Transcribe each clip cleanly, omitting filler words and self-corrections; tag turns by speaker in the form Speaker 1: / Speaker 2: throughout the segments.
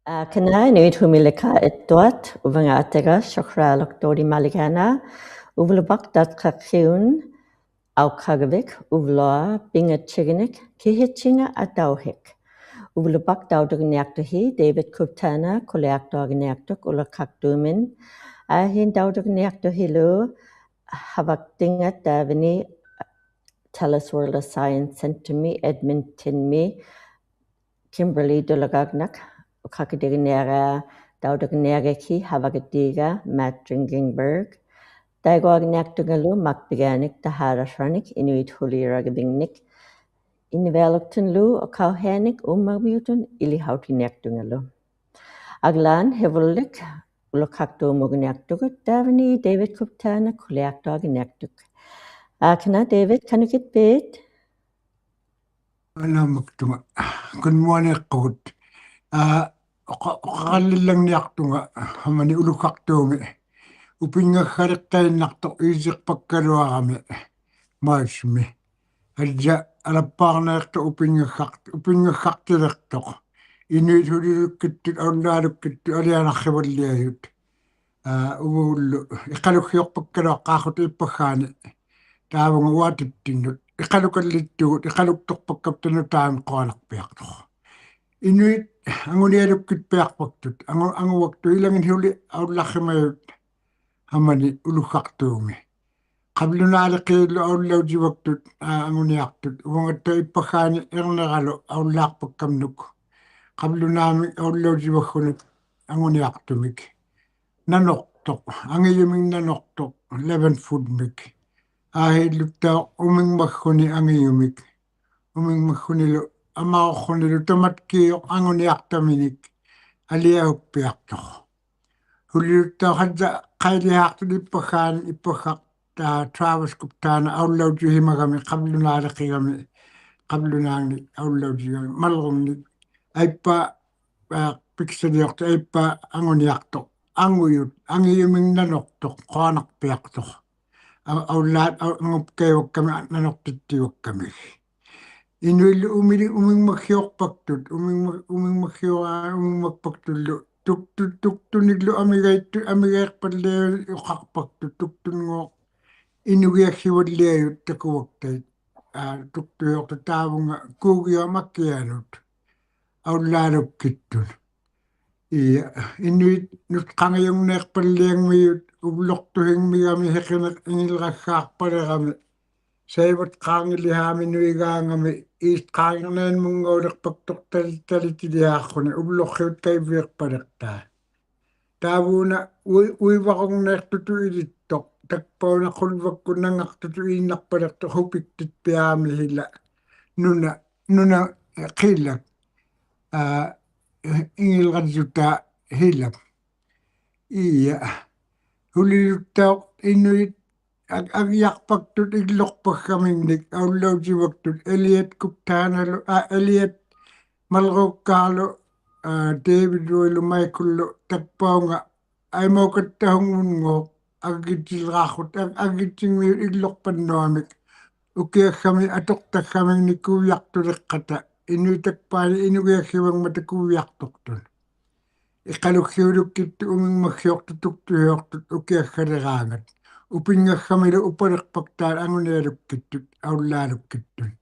Speaker 1: Kana ᓿ티ᕐᒥuvat Uvagat Shokhralok Dodie Malegana Uvagut TV Aukagavik Uvloa Bingachiginik Kihichinga Adauhik Uvagut Daudogniaktohi David Kuptana Koleakdogniaktok Ulakakdumin Ahin Daudogniaktohilu Havakdingat Davini Tellus World of Science Centre Edmonton me Kimberly Dulagagnak Kakadignera Daudagnereki Havagadiga Matt Dringingberg Daigognaktagalu Makbiganik Taharashranik Inuvialuit Inuvialuit Kauhanik Uvagut Ilihautinaktungalu Aglan Hevulik Ulakakdo Mugnaktugut Davini David Kuptana Kuleakdognaktug Kana David can you get bed?
Speaker 2: Good morning, Coach. Kalilang niyaktunga hamani ulukaktunga upinga kharikay nakto isik pagkalwa kami maismi adja alapakna yakto upinga khaktirakto Inuvialuit Pivalliajut uvullu iqaluqyuq pagkalwa qaaqut ippakhani taavunga uatittinnut iqalukallittugut iqaluktorpakkaptanu taan qoalaqpiaqto Inuit Inuvialuit Pivalliajut anguwaktu ilangin hiuli aullaqimayut hamani ulukaktuumi qablunaalaqillu ᓪᓗkuwaktut anguniaqtut uvangatta ippakhani erneralo aullaaqpakkamnuk qablunaami ᓪᓗkuwakkunut anguniaqtumik nanortoq angiyuming nanortoq 11 foot mik ahilluttaa umingmagguni angiyumik umingmaggunilu amaorrunilu tamatkiiyoq anguniaqtaminik aliahuppiaqtoq huliluttaa qadda qailihaaqtut ippakhaani ippakhaq ᓵᓅကိᔮկauti지ᔪ� ᓪᓗkuhimagami qablunaaliqigami qablunaangni ᓪᓗkuhimagami malrunnik aippa piksaliortu aippa anguniaqtoq anguyut angiyuming nanortoq qoanarpiaqtoq aullaat angupkaivakkami nanortittivakkami Inuillu umingmaggiorpaktut umingmaggiorpaktullu tuktunillu amigaerpalliaru uqarpaktut tuktunngoo Inuvialuit takuvaktait tuktuyortu taavunga kuugiamakkianut aullaalukittun Inuit nutqangiyungneerpalliangmiyut uvlortuhingmigami heqineq ingilraggaarpalerami ᓴᓅကိᔮקauti지ᔪ� nuigaangami iistqaangerneenmunngaulerpaktoq talitiliaarruni uvlorriut kaivierpalertaa taavuuna uivaqorneertutu ilittoq takpauna qulvakku nangartutu iinnarpalertoq hupiktit piaamihila nuna qillak ingilrallutaa hilak huliluttaa Inuit agiaqpaktut illorpaggamingnik ᓪᓗkuwaktut Eliot malruukkaarlu David Roylu Michaellu takpaunga aimaukattahungunngoo agitsilraarrut agitsinmiut illorpannuamik ukiaggami atoqtaggamingnik kuviartuleqqata Inuitakpaani Inuvialuangma takuviartortun iqalukkiulukkittu umingmaggiortu tuktuhiortut ukiaggaleraangat upingaggamilu upalerpaktaat angunialukittut aullaalukittun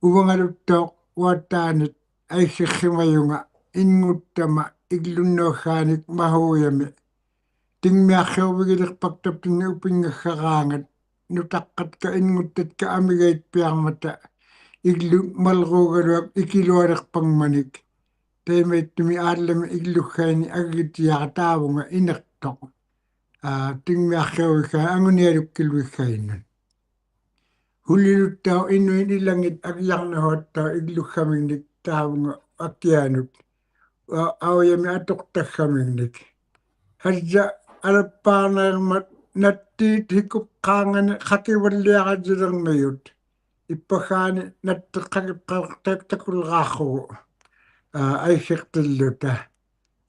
Speaker 2: uvangaluttoq uattaanit aissirrimayunga inguttama iglunnuaggaanik mahuuyami tingmiarriuvigilerpaktaptinni upingaggaraangat nutaqqatka inguttatka amigait piarmata iglu malruugaluak ikilualerpangmanik taimaittumi aallami igluggaini agitiaqa taavunga inertoq tingmiarriuvigaa angunialukkiluiggainun huliluttaa Inuit ilangit agiarnahuattaa igluggamingnik taavunga akkianut auyami atoqtaggamingnik hadja alappaarnaermat nattiit hikuqqaangani qakivalliaqatilermiyut ippaggaani natteqqakiqqaartakulraarrugu aissertilluta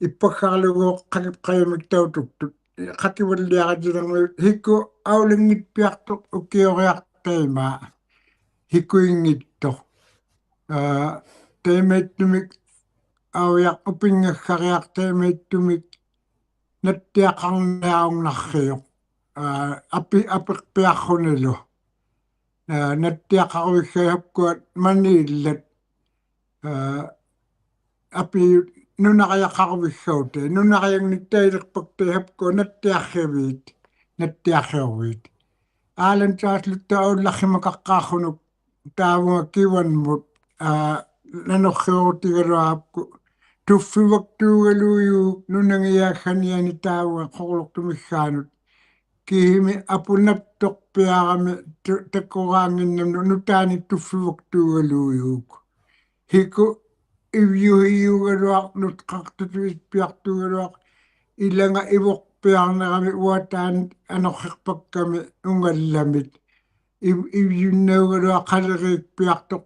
Speaker 2: ippaggaarluguuq qakipqayamik tautuktut qakivalliaqatilermiyut hikku aulingitpiartoq ukioriartaimaa hikkuingittoq taimaittumik auyak upingakkariartaimittumik nattiaqarniaungnarriuq apikpiarrunilu nattiaqaruiggayapkuat maniillat api nunariaqaruviggaute nunariangnittailiqpaktaihapkua nattiarriuit aalan taaslutta ullarrimakaqqaarrunuk taavunga kivanmut nanorriorutigaluaapku tuffivaktuugaluuyuuk nunangiaakhaniani taavunga qorlortumiggaanut kihimi apunaptorpiarami takkuraanginnamnu nutaani tuffivaktuugaluuyuuk hiku ivyuhiyuugaluaq nutqartutuispiartugaluaq ilanga ivorpiarnerami uataanit anorriqpakkami ungallamit ivyunnaugaluaq qaleriikpiartoq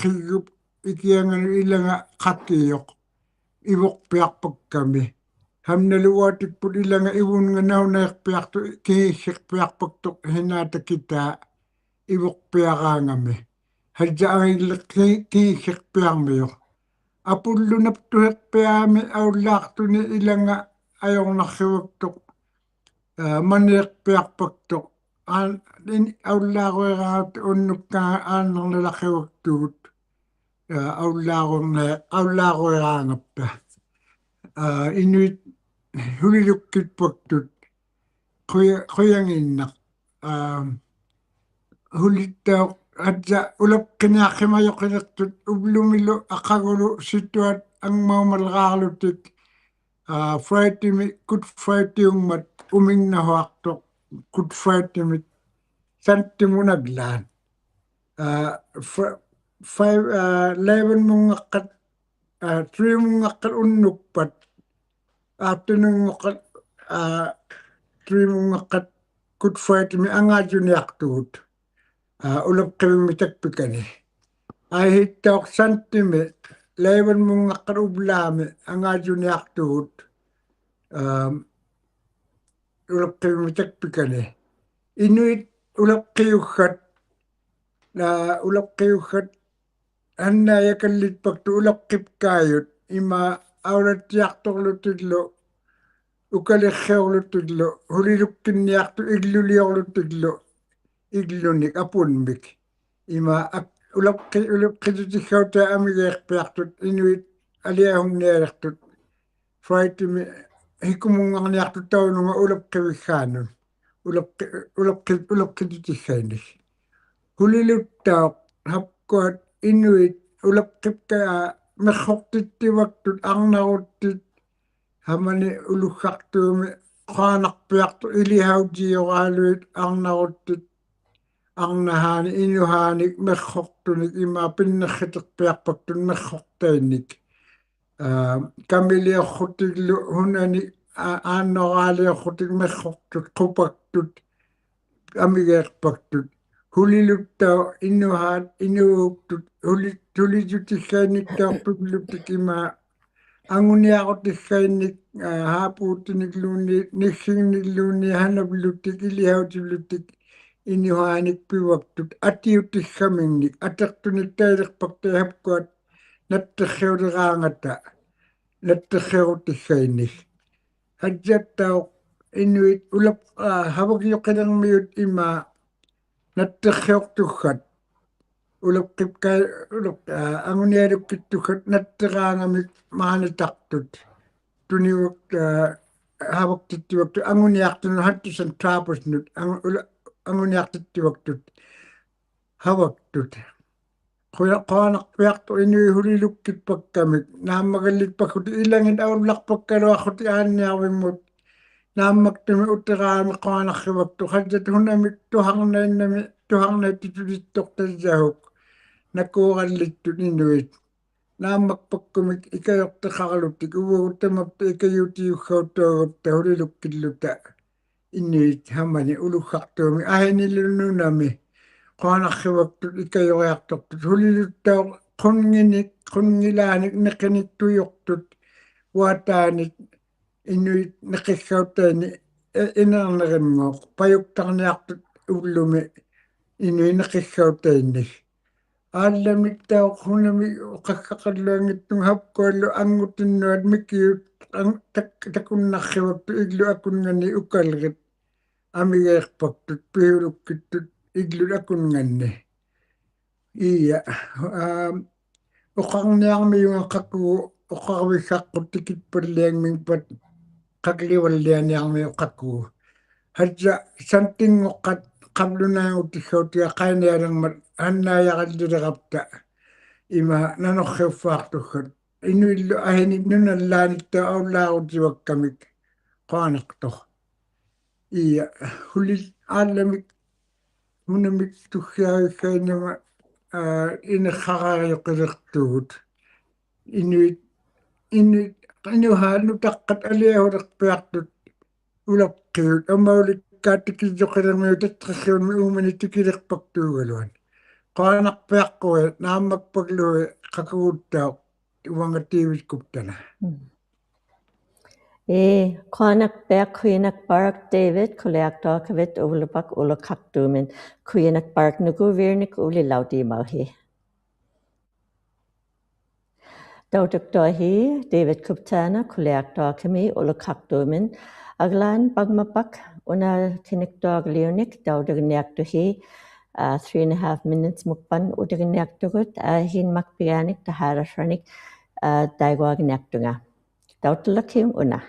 Speaker 2: qiggup ikianganu ilanga qakkioq ivorpiarpakkami hamnaluuatikput ilanga ivunnganaunaiqpiartu kihissiqpiarpaktoq hinaatakitaa ivorpiaraangami hajjaangilleq kihissiqpiarmiuq apullunaptuheqpiaami aullaartuni ilanga ajornarrivaktoq maniiqpiarpaktoq aullaarueraat unnukkaa aannernalarrivaktugut aullaarueraangappa inuit hulilukkitpaktut quyanginnaq hulittauq atja ulaqqiniaqqimajoqilertut uvlumilu aqagulu situat angmaumaleraarlutik Friday Good Friday-ummat umingnahuartoq Good Friday-mit santtimunaglaan 11 mungaqqat 3 mungaqqat unnukpat afternoon-ngaqqat 3 mungaqqat Good Friday-mi angaajuniartugut ulapqivimmitakpikani aihittauq santtimi 11 mungaqqat uvlaami angaajuniartugut ulapqivimmitakpikani inuit ulapqiuggat annaayakallitpaktu ulapqipkaayut ima aulattiartorlutillu ukalirriorlutillu hulilukkinniartu igluliorlutillu iglunik apunmik ima ulapqitutiggautaa amigeerpiartut inuit aliahungnialertut Friday-mi hikumungarniartu taununga ulapqiviggaanun ulapqitutiggainnik huliluttauq hapkuat inuit ulapqipkaa merrortittivaktut arnaruttit hamani uluggartuumi qaanarpiartu ilihautioraaluit arnaruttit arnahaani inuhaanik merrortunik ima pinnerriterpiarpaktun merrortainnik kamiliorrutiglu hunani aannoraaliorrutik merrortut qupaktut amigeerpaktut huliluttau inuuktut hulitutiggainiktaarpivlutik ima anguniarutiggainnik haapuutinikluuni nissingnikluuni hanavlutik ilihautivlutik inuhaanik pivaktut atiutiggamingnik atertunittailiqpaktaihapkuat natterriuleraangata natterriurutiggainik hajjattauq inuit havakioqilermiut ima natterriortuggat ulapqipkai angunialukkittugat natteraangamik maanitartut tuniuak havaktittivaktut anguniartunu hattusan taapusnut anguniartittivaktut havaktut qaanarpiartu inui hulilukkitpakkamik naammakallitpakkut ilangit aullarpakkaluarruti aanniarvimmut naammaktumi uteraami qaanarrivaktu hajjat hunamik tuharnaittutulittortassahuk nakuurallittut inuit naammakpakkumik ikajorteqarlutik uvaguttamapta ikayutiuggautuagatta hulilukkilluta inuit hamani uluggartuumi ahinilununami qaanarrivaktut ikajoriartortut huliluttauq qunnilaanik neqiniktuyortut uataanit inuit neqiggautaani inernerimngooq payuktarniartut ullumi inui neqiggautainnik Aallamiktaa hunami qaqqaqalluangittung hapkuallu angutinnuat mikiut takunnarrivaktu iglu akungani ukalrit amigeerpaktut pihulukittut iglu akunganni iya uqarniarmiyunga qakkuu uqarvissaqqut tikitpalliangmingpat qaklivallianiarmi qakkuu hatsa santingoqqat qablunaangutissautiga qainialangmat annaayaqallileqapta ima nanorriuffaartuggat inuillu ahinit nunallaanitta aullaarutiwakkamik qaanaqtor iya hulit aallamik munamik tussiarissainama inerrarariuqillertugut inuit inuhaannu taqqat aliahulerpiartut ulapqiut amaulikkaattikissoqilermiut аттриссуунми уумани тикилерпактуугалуан qaanarpiaqqui naammakpaglui qakuguttaa Uvagut TV-kuптана
Speaker 1: Qaanaqpiaq quianaqparak David kuleaqtuaqavit uvlupak ulukaqtuumin quianaqparak nukuvirnik ulilautimauhi. Tautuktuahi David kuptana kuleaqtuaqami ulukaqtuumin aglaan pagmapak una kiniktuagliunik taudagniaqtuhi 3.5 minutes mukpan udagniaqtugut hin makpianik taharasranik daiguagniaqtunga. Tautulakim una.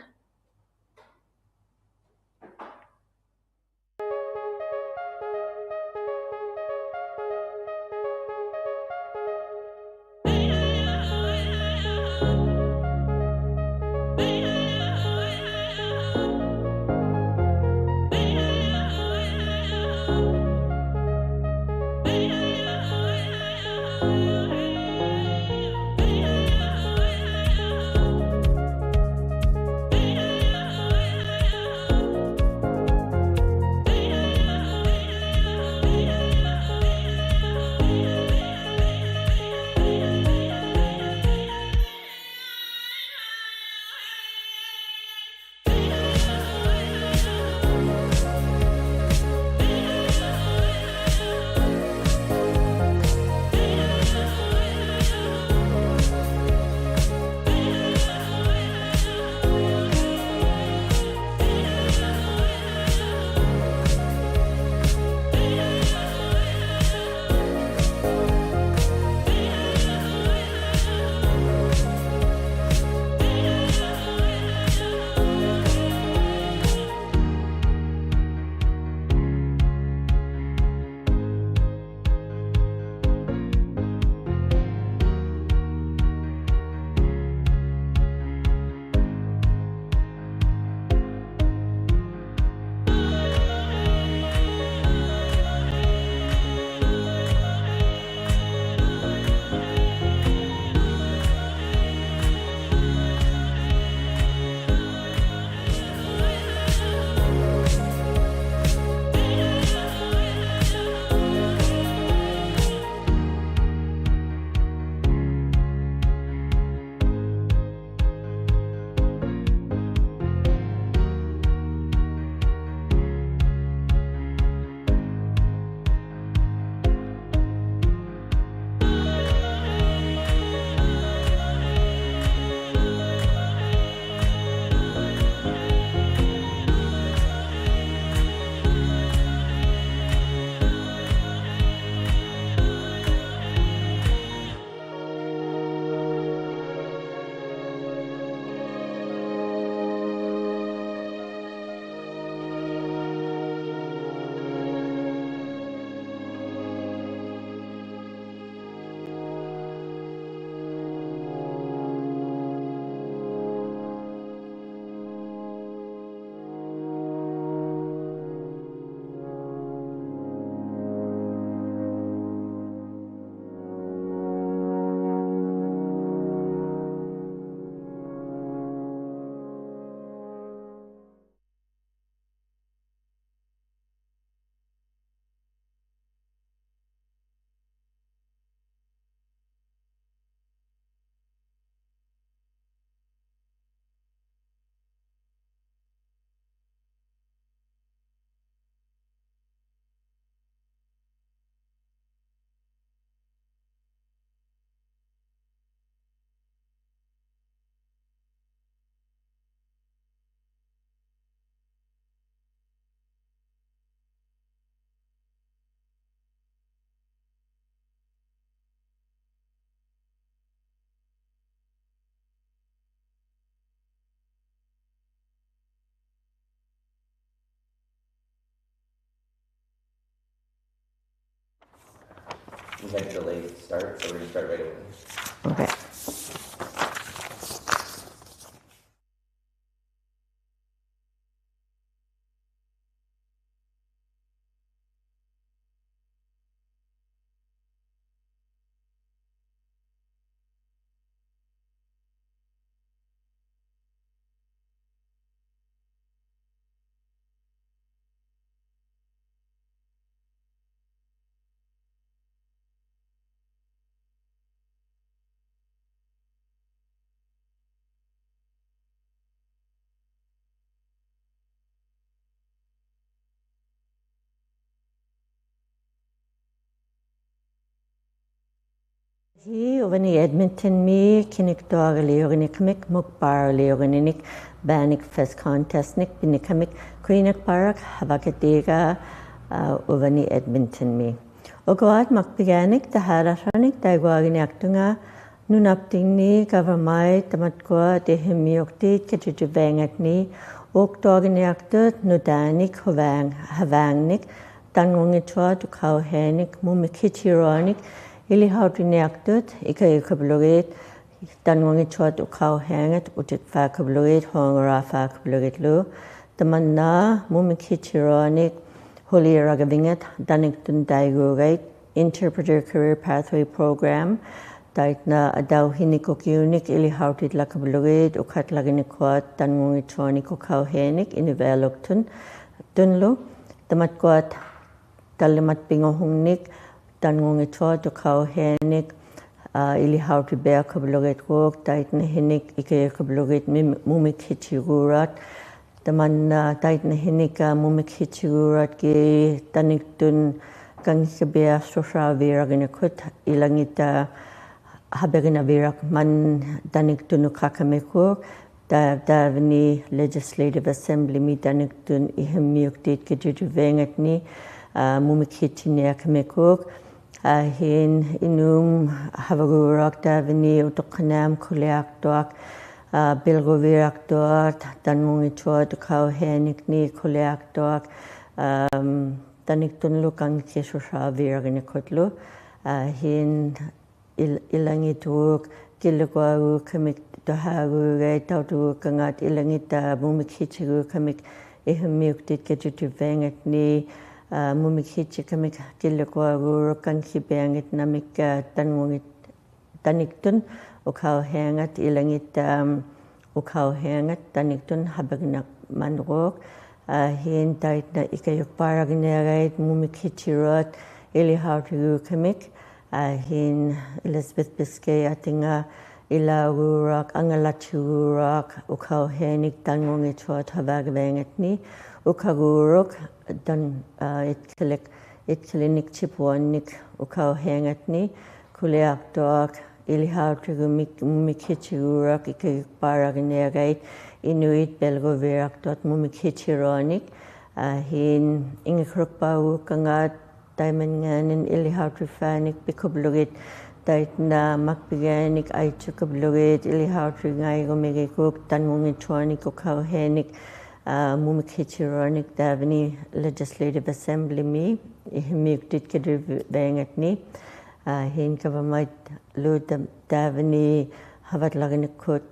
Speaker 3: We had a delayed start, so we're going to start right away.
Speaker 1: Okay. He ovani Edmonton me kinik doagaliornik mik mukbaraliornik banik fest contestnik binikamik kuinik parak havakatiga ovani Edmonton me. Ogoad makpiganik taharanik daiguagini aktunga nunaptingni gavamai tamatkoa ᓿᑎᕗᒥ우থ ketijuvangatni okdogini aktut nudanik havangnik tangongitwa tukauhenik mumikichironik ᓿtiᕐᒥ우থ ᓿtiᕐም우থ 단공이초at ukauhengat utitfakabluit hongrafakabluitlu tamanna mumikichironik ᓭᓕഅᓗ이ٿ danikdun daigugait interpreter career pathway program daitna adauhinikok ᓿtiᕗlakabluit ukatlaginikuat tangongichonik ukauhenik Inuvialuit tunlu tamatkuat talimat pingohungnik tangongichoat ukauhenik ᓿtiᕗΜ우থ kok daitna hinik ikayakabluit mumikichigurat tamanna daitna hinika mumikichigurat ki tanikdun ᓿtiᕐᒥ우থ ilangita habeginavirak man tanikdun ukakamikuk davni legislative assembly mi tanikdun ᓿtiᕗᒥ우থ ketijuvangatni mumikichiniakamikuk hin inum havagurak davni ᓪᓗकुलियाक्तुак bilgoviraktuak tangongichoat ukauhenikni kuliaktuak tanikdun lukang ᓿtiᕗᒥ우থ hin ilangituk kiluguagu kamik dohagugai tautukangat ilangita mumikichigu kamik ᓿtiᕗᒥ우থ ketijuvangatni mumikichikamik kiluguagu ᓿtiᕗᒥ우থ tanikdun ukauhengat ilangita ukauhengat tanikdun habagnak manrok hin daitna ikayukparagniagait mumikichirot ᓿtiᕗም우থ hin Elizabeth Biskay atinga ilagurak angalachugurak ukauhenik tangongichoat havagvangatni ukaguruk dan itkilinik chipuanik ukauhengatni kuliaktuak ᓿtiᕗም우থ mumikichigurak ikayukparagniagait Inuit belgoviraktuat mumikichironik hin ingikrukpaukangat taimanganin ᓿtiᕗም우থ bikubluit daitna makbiganik aichukubluit ᓿtiᕗም우থ tangongichoanik ukauhenik mumikichironik davni legislative assembly mi ᓿtiᕗᒥ우থ ketijuvangatni hin kavamait lu davni havatlaginikut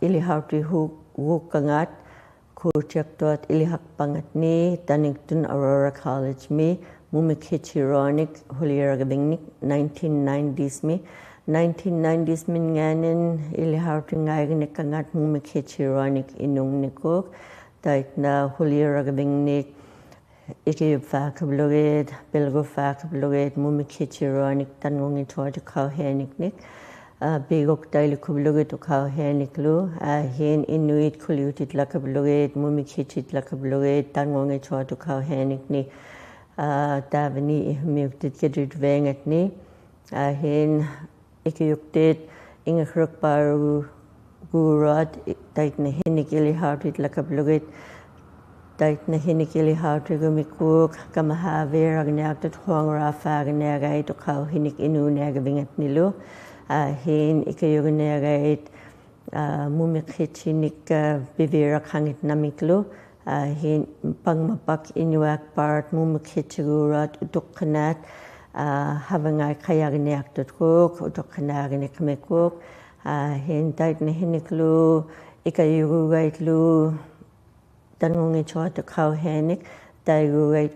Speaker 1: ᓿtiᕗም우থ hukangat kuchaktuat ᓿtiᕗhakpangatni tanikdun Aurora College mi mumikichironik ᓭᓕઅᓗ이థ 1990s mi 1990s min nganin ᓿtiᕗም우থ mumikichironik inungnikuk daitna ᓭᓕઅᓗ이థ ikayupfakabluit bilgufakabluit mumikichironik tangongichoat ukauheniknik bigok dailikubluit ukauheniklu hin Inuit kuliutitlakabluit mumikichitlakabluit tangongichoat ukauhenikni davni ᓿtiᕗᒥ우থ ketijuvangatni hin ikayuktit ingikrukparugurat daitna hinik ᓿtiᕗም우থ daitna hinik ᓿtiᕗም우থ kamahaviragniagtut hongrafagniagait ukauhinik inunaagavingatnilu hin ikayugniagait mumikichinik bivirakhangitanamiklu hin pangmapak inuak part mumikichigurat utukkanat ᓅᕕᐊᓗᐃథ utaqqanaaginikmikuk hin taitnihiniklu ikayugugaitlu tanngungituatuqauhianik taigugait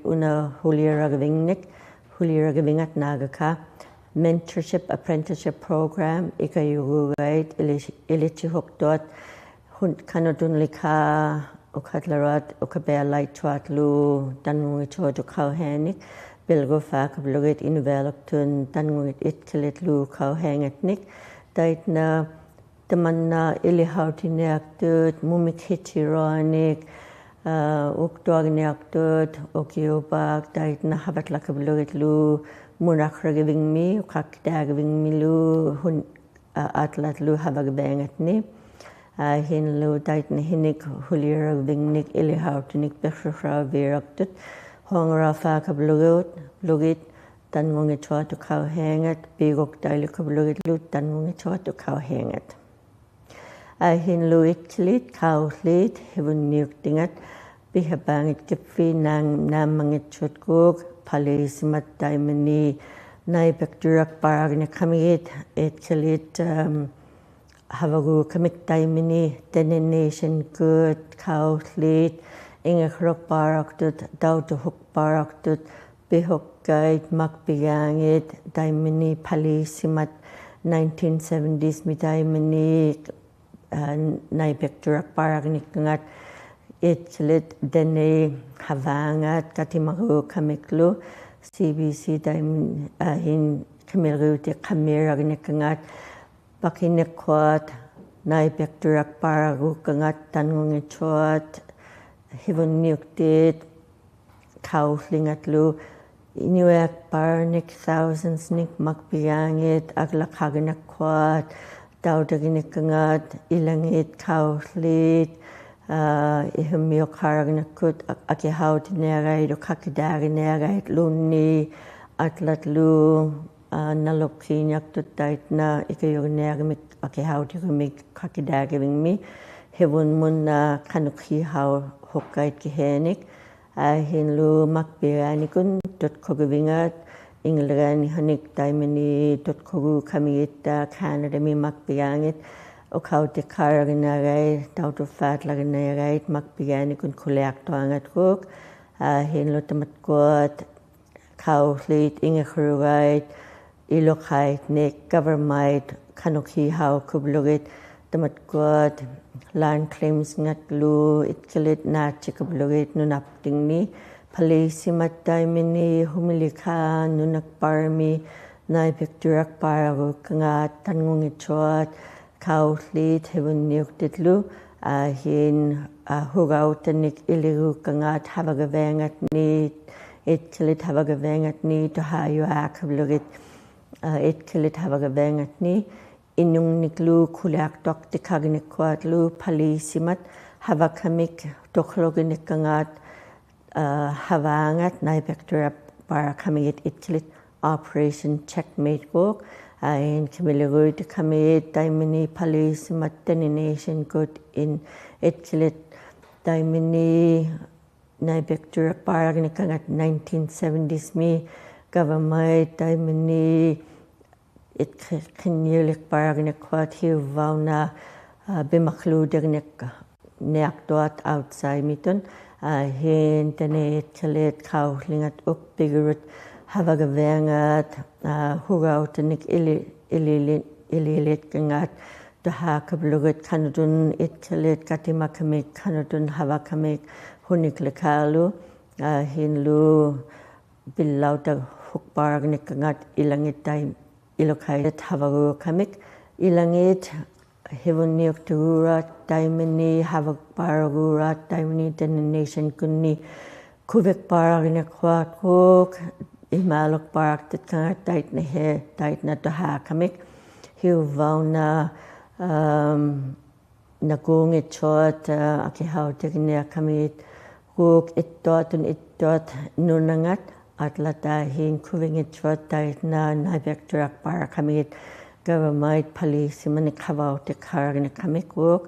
Speaker 1: ᓪᕗагавинgat naagaka mentorship apprenticeship program ikayugugait ilichihuqtuat kanudunlika ukatlarat ukabealaituatlu tanngungituatuqauhianik bilgufaakablugit Inuvialuktun tanngungit itkilitlu qauhiangatnik taitna tamanna ilihautiniaqtut mumikhitiroanik uktuagniaqtut ukiupak taitna habatlakablugitlu munaqragivingmi uqaqtaagivingmilu hun atlatlu habagbengatni hinlu taitna hinik huliragvingnik ilihautinik ᓿᕗᓗᒅ hongrafaakablugit tanngungituatuqauhiangat piiguktailukablugitluu tanngungituatuqauhiangat hinlu itkilit qaulliit hivunniuktingat pihapaangit kipfi naammangitsutkuuk paliisimat taimani naipekturakparagniqamigit itkilit havaguukamik taimani ᓿtiᕐᒥ우ᓐ qaulliit ingaqrukparaqtut tautuhuqparaqtut pihuqqait makpigaangit taimani paliisimat 1970s mi taimani naipekturakparagniqqangat itkilit dene havaangat katimaguukamiklu CBC hin kimilriuti qammiragniqqangat pakiniqquat naipekturakparaguuqqangat tanngungituat hivunniuktit qaullingatlu inuakparnik thousandsnik makpigaangit aglaqaginaqquat tautaginiqqangat ilangit qaullit ihummiuqaragnakkut akihautiniagait uqaqitaaginiagait lunni atlatlu nalupqiiniaqtut taitna ikayugniagamik akihautigumik qaqitaagivingmi hivunmunna qanuqhihau huqqait kihenik hinlu makpigaanikun tutqugivingat ingilgaanihanik taimani tutqugu kamigitta Canadami makpigaangit uqautiqqaaraginaagait tautufaatlaginaagait makpigaanikun kuliaqtuangatkuk hinlu tamatquat qaulliit ingaqrugait iluqaitnik government qanuqhihau kublugit tamatquat land claims ngatlu itkilit naatchikablugit nunaptingni paliisimat taimani humilika nunakparmi naipekturakparaguuqqangat tanngungituat qaulliit hivunniuktitlu hin hugautanik iliguuqqangat havagaveangatni itkilit havagaveangatni ᓭᕗᒃблugit itkilit havagaveangatni innungniklu kuliaqtuaqtiqaginikquatlu paliisimat havakamik tuqluginiqqangat havaangat naipekturaparakamigit itkilit operation checkmate kuuk in kimiliguit kamit taimani paliisimat ᓿtiᕐᒥ우ᓐ in itkilit taimani naipekturaparaginikqangat 1970s mi government taimani itqinniuliqparagniqquat hiuvauna bimaqluutigniaqtuat outside mitun hin tani itkilit qaullingat uppigurut havagaveangat hugautanik ililitqangat tuhaaqablugit qanutun itkilit katimakamik qanutun havakamik huniklikaalu hinlu billauta huqparagniqqangat ilangittai ilokait havaguukamik ilangit hivunniuktugurat taimani havagparagurat taimani ᓿtiᕐᒥ우ᓐ kunni kuvikparagniqquatquuk imaalukparaqtitqangat taitna tuhaaqamik hiuvauna nakuungitsuat akihautiqniaqamit quuk ittuat nunangat atlatahin kuvingitsuat taitna naipekturaqparakamit government paliisimanik havautiqqaragniqamik quuk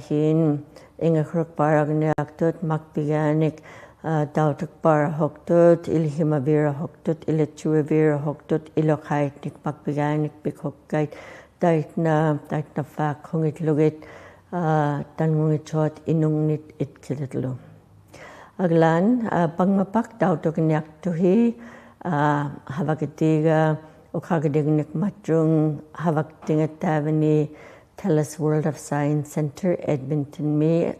Speaker 1: hin ingaqrukparagniaqtut makpigaanik tautakparahoktut, ilhimavirahoktut, iletsuavirahoktut, ilokhaitnik pakpigainik pikhokkait, taitna fakhungit tanngungitsot inungnit itkilitlu. Aglan, pangmapak tautokinyaktuhi, havakitiga, ukagadignik matrung, havaktingatavani, Telus World of Science Center, Edmonton, me,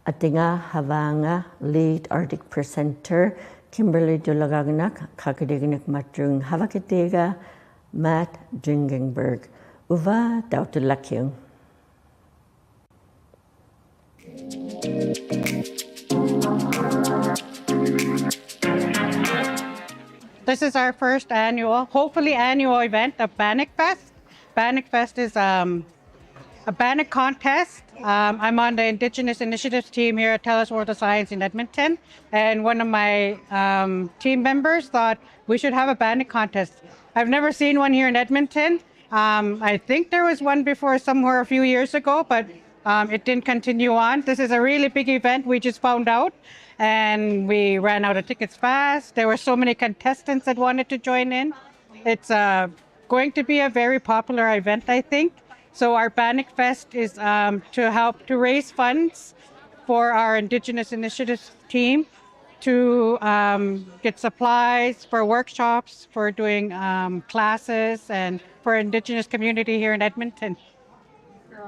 Speaker 1: Atinga Havanga, Lead Arctic Presenter, Kimberly Dulagagnak, Kakadignik Matrung, Havakitiga, Matt Dringenberg. Uvagut.
Speaker 4: This is our first hopefully annual event of Bannock Fest. Bannock Fest is a Bannock contest. I'm on the Indigenous Initiatives team here at TELUS World of Science in Edmonton. And one of my team members thought we should have a Bannock contest. I've never seen one here in Edmonton. I think there was one before somewhere a few years ago, but it didn't continue on. This is a really big event, we just found out. And we ran out of tickets fast. There were so many contestants that wanted to join in. It's going to be a very popular event, I think. So our Bannock Fest is to help to raise funds for our Indigenous Initiatives team to get supplies for workshops, for doing classes, and for Indigenous community here in Edmonton.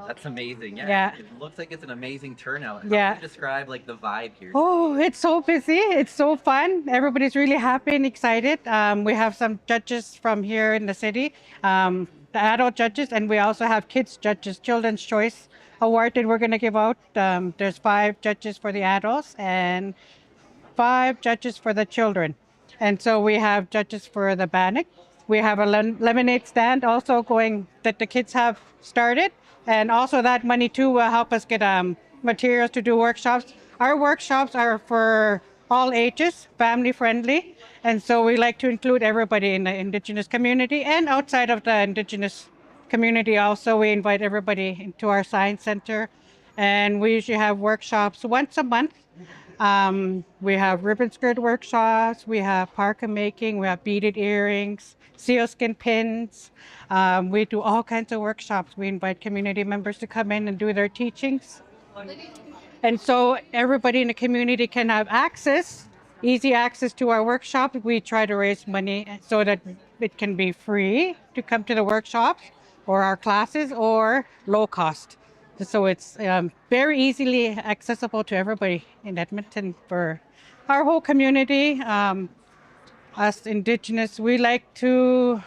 Speaker 3: That's amazing.
Speaker 4: Yeah.
Speaker 3: It looks like it's an amazing turnout. How
Speaker 4: Yeah.
Speaker 3: would you describe like the vibe here?
Speaker 4: Oh, it's so busy. It's so fun. Everybody's really happy and excited. We have some judges from here in the city, the adult judges, and we also have kids judges, Children's Choice Award that we're going to give out. There's 5 judges for the adults and 5 judges for the children. And so we have judges for the Bannock. We have a lemonade stand also going that the kids have started. And also that money too will help us get materials to do workshops. Our workshops are for all ages, family friendly. And so we like to include everybody in the Indigenous community and outside of the Indigenous community also. We invite everybody into our science center. And we usually have workshops once a month. We have ribbon skirt workshops, we have parka making, we have beaded earrings, sealskin pins. We do all kinds of workshops. We invite community members to come in and do their teachings. And so everybody in the community can have easy access to our workshop. We try to raise money so that it can be free to come to the workshops or our classes or low cost. So it's very easily accessible to everybody in Edmonton for our whole community. Us Indigenous, we like to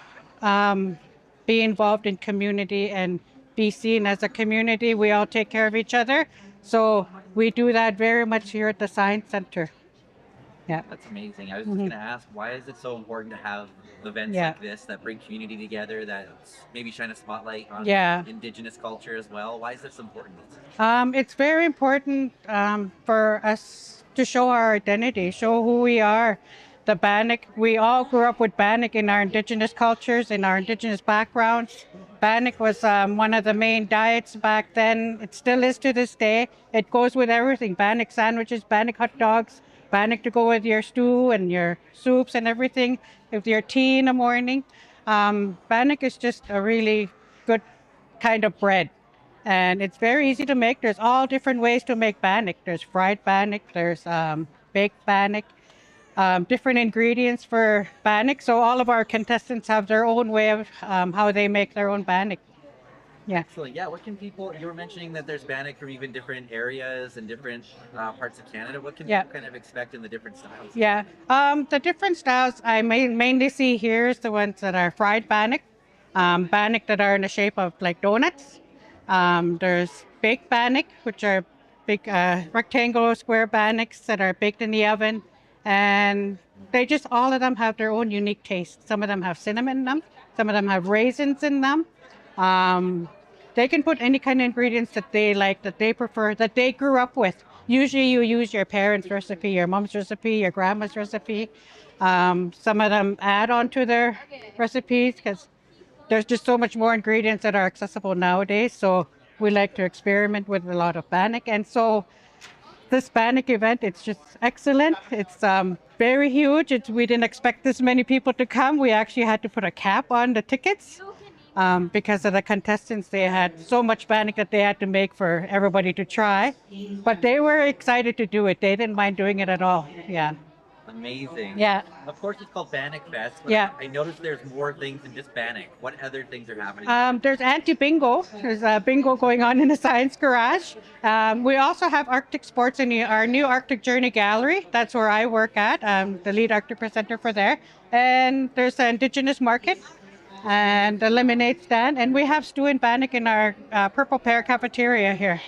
Speaker 4: be involved in community and be seen as a community. We all take care of each other. So we do that very much here at the Science Center. Yeah.
Speaker 3: That's amazing. I was just going to ask, why is it so important to have events like this that bring community together, that maybe shine a spotlight on Indigenous culture as well? Why is this important?
Speaker 4: It's very important for us to show our identity, show who we are. The Bannock, we all grew up with Bannock in our Indigenous cultures, in our Indigenous backgrounds. Bannock was one of the main diets back then. It still is to this day. It goes with everything. Bannock sandwiches, Bannock hot dogs, Bannock to go with your stew and your soups and everything, with your tea in the morning. Bannock is just a really good kind of bread. And it's very easy to make. There's all different ways to make Bannock. There's fried Bannock, there's baked Bannock, different ingredients for Bannock. So all of our contestants have their own way of how they make their own Bannock. Yeah.
Speaker 3: Excellent. Yeah, what can people, you were mentioning that there's Bannock from even different areas and different parts of Canada. What can people kind of expect in the different styles?
Speaker 4: Yeah, the different styles I mainly see here is the ones that are fried Bannock, Bannock that are in the shape of like donuts. There's baked Bannock, which are big rectangular square Bannocks that are baked in the oven. And they just, all of them have their own unique taste. Some of them have cinnamon in them. Some of them have raisins in them. They can put any kind of ingredients that they like, that they prefer, that they grew up with. Usually you use your parents' recipe, your mom's recipe, your grandma's recipe. Some of them add on to their recipes because there's just so much more ingredients that are accessible nowadays. So we like to experiment with a lot of Bannock. And so this Bannock event, it's just excellent. It's very huge. We didn't expect this many people to come. We actually had to put a cap on the tickets because of the contestants. They had so much Bannock that they had to make for everybody to try. But they were excited to do it. They didn't mind doing it at all. Yeah.
Speaker 3: Amazing.
Speaker 4: Yeah.
Speaker 3: Of course, it's called Bannock Fest. But
Speaker 4: Yeah.
Speaker 3: I noticed there's more things than just Bannock. What other things are happening?
Speaker 4: There's anti-bingo. There's a bingo going on in the Science Garage. We also have Arctic sports in our new Arctic Journey Gallery. That's where I work at. The lead Arctic presenter for there. And there's an Indigenous market and the lemonade stand. And we have stew and Bannock in our Purple Pear cafeteria here.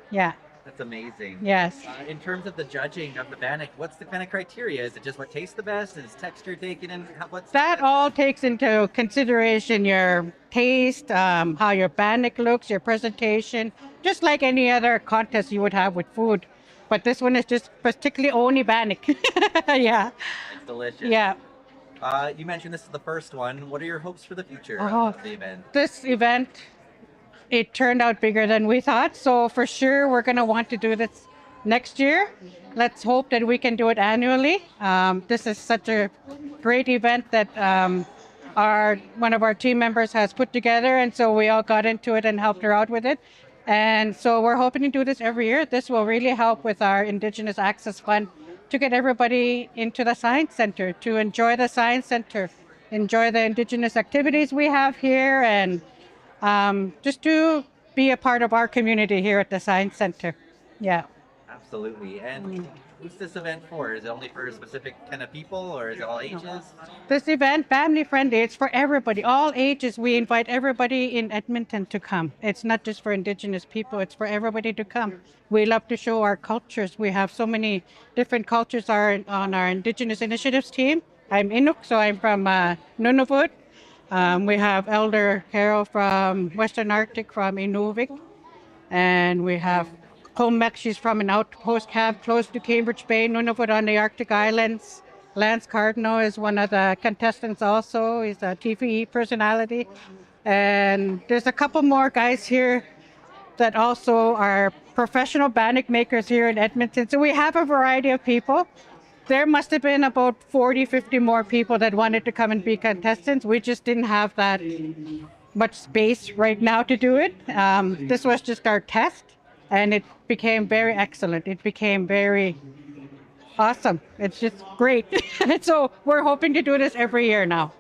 Speaker 4: Yeah.
Speaker 3: That's amazing.
Speaker 4: Yes.
Speaker 3: In terms of the judging of the Bannock, what's the kind of criteria? Is it just what tastes the best? Is texture taken in?
Speaker 4: That all takes into consideration your taste, how your Bannock looks, your presentation, just like any other contest you would have with food. But this one is just particularly only Bannock. Yeah.
Speaker 3: It's delicious.
Speaker 4: Yeah.
Speaker 3: You mentioned this is the first one. What are your hopes for the future
Speaker 4: Oh,
Speaker 3: of the event?
Speaker 4: This event, it turned out bigger than we thought. So for sure, we're going to want to do this next year. Let's hope that we can do it annually. This is such a great event that one of our team members has put together. And so we all got into it and helped her out with it. And so we're hoping to do this every year. This will really help with our Indigenous Access Fund to get everybody into the Science Center, to enjoy the Science Center, enjoy the Indigenous activities we have here, and just to be a part of our community here at the Science Center. Yeah.
Speaker 3: Absolutely. And who's this event for? Is it only for specific kind of people, or is it all ages?
Speaker 4: This event, family friendly, it's for everybody, all ages. We invite everybody in Edmonton to come. It's not just for Indigenous people, it's for everybody to come. We love to show our cultures. We have so many different cultures on our Indigenous Initiatives team. I'm Inuk, so I'm from Nunavut. We have Elder Carol from Western Arctic from Inuvialuit. And we have Colmex, she's from an outpost camp close to Cambridge Bay, Nunavut on the Arctic Islands. Lance Cardinal is one of the contestants also. He's a TV personality. And there's a couple more guys here that also are professional Bannock makers here in Edmonton. So we have a variety of people. There must have been about 40, 50 more people that wanted to come and be contestants. We just didn't have that much space right now to do it. This was just our test, and it became very excellent. It became very awesome. It's just great. So we're hoping to do this every year now.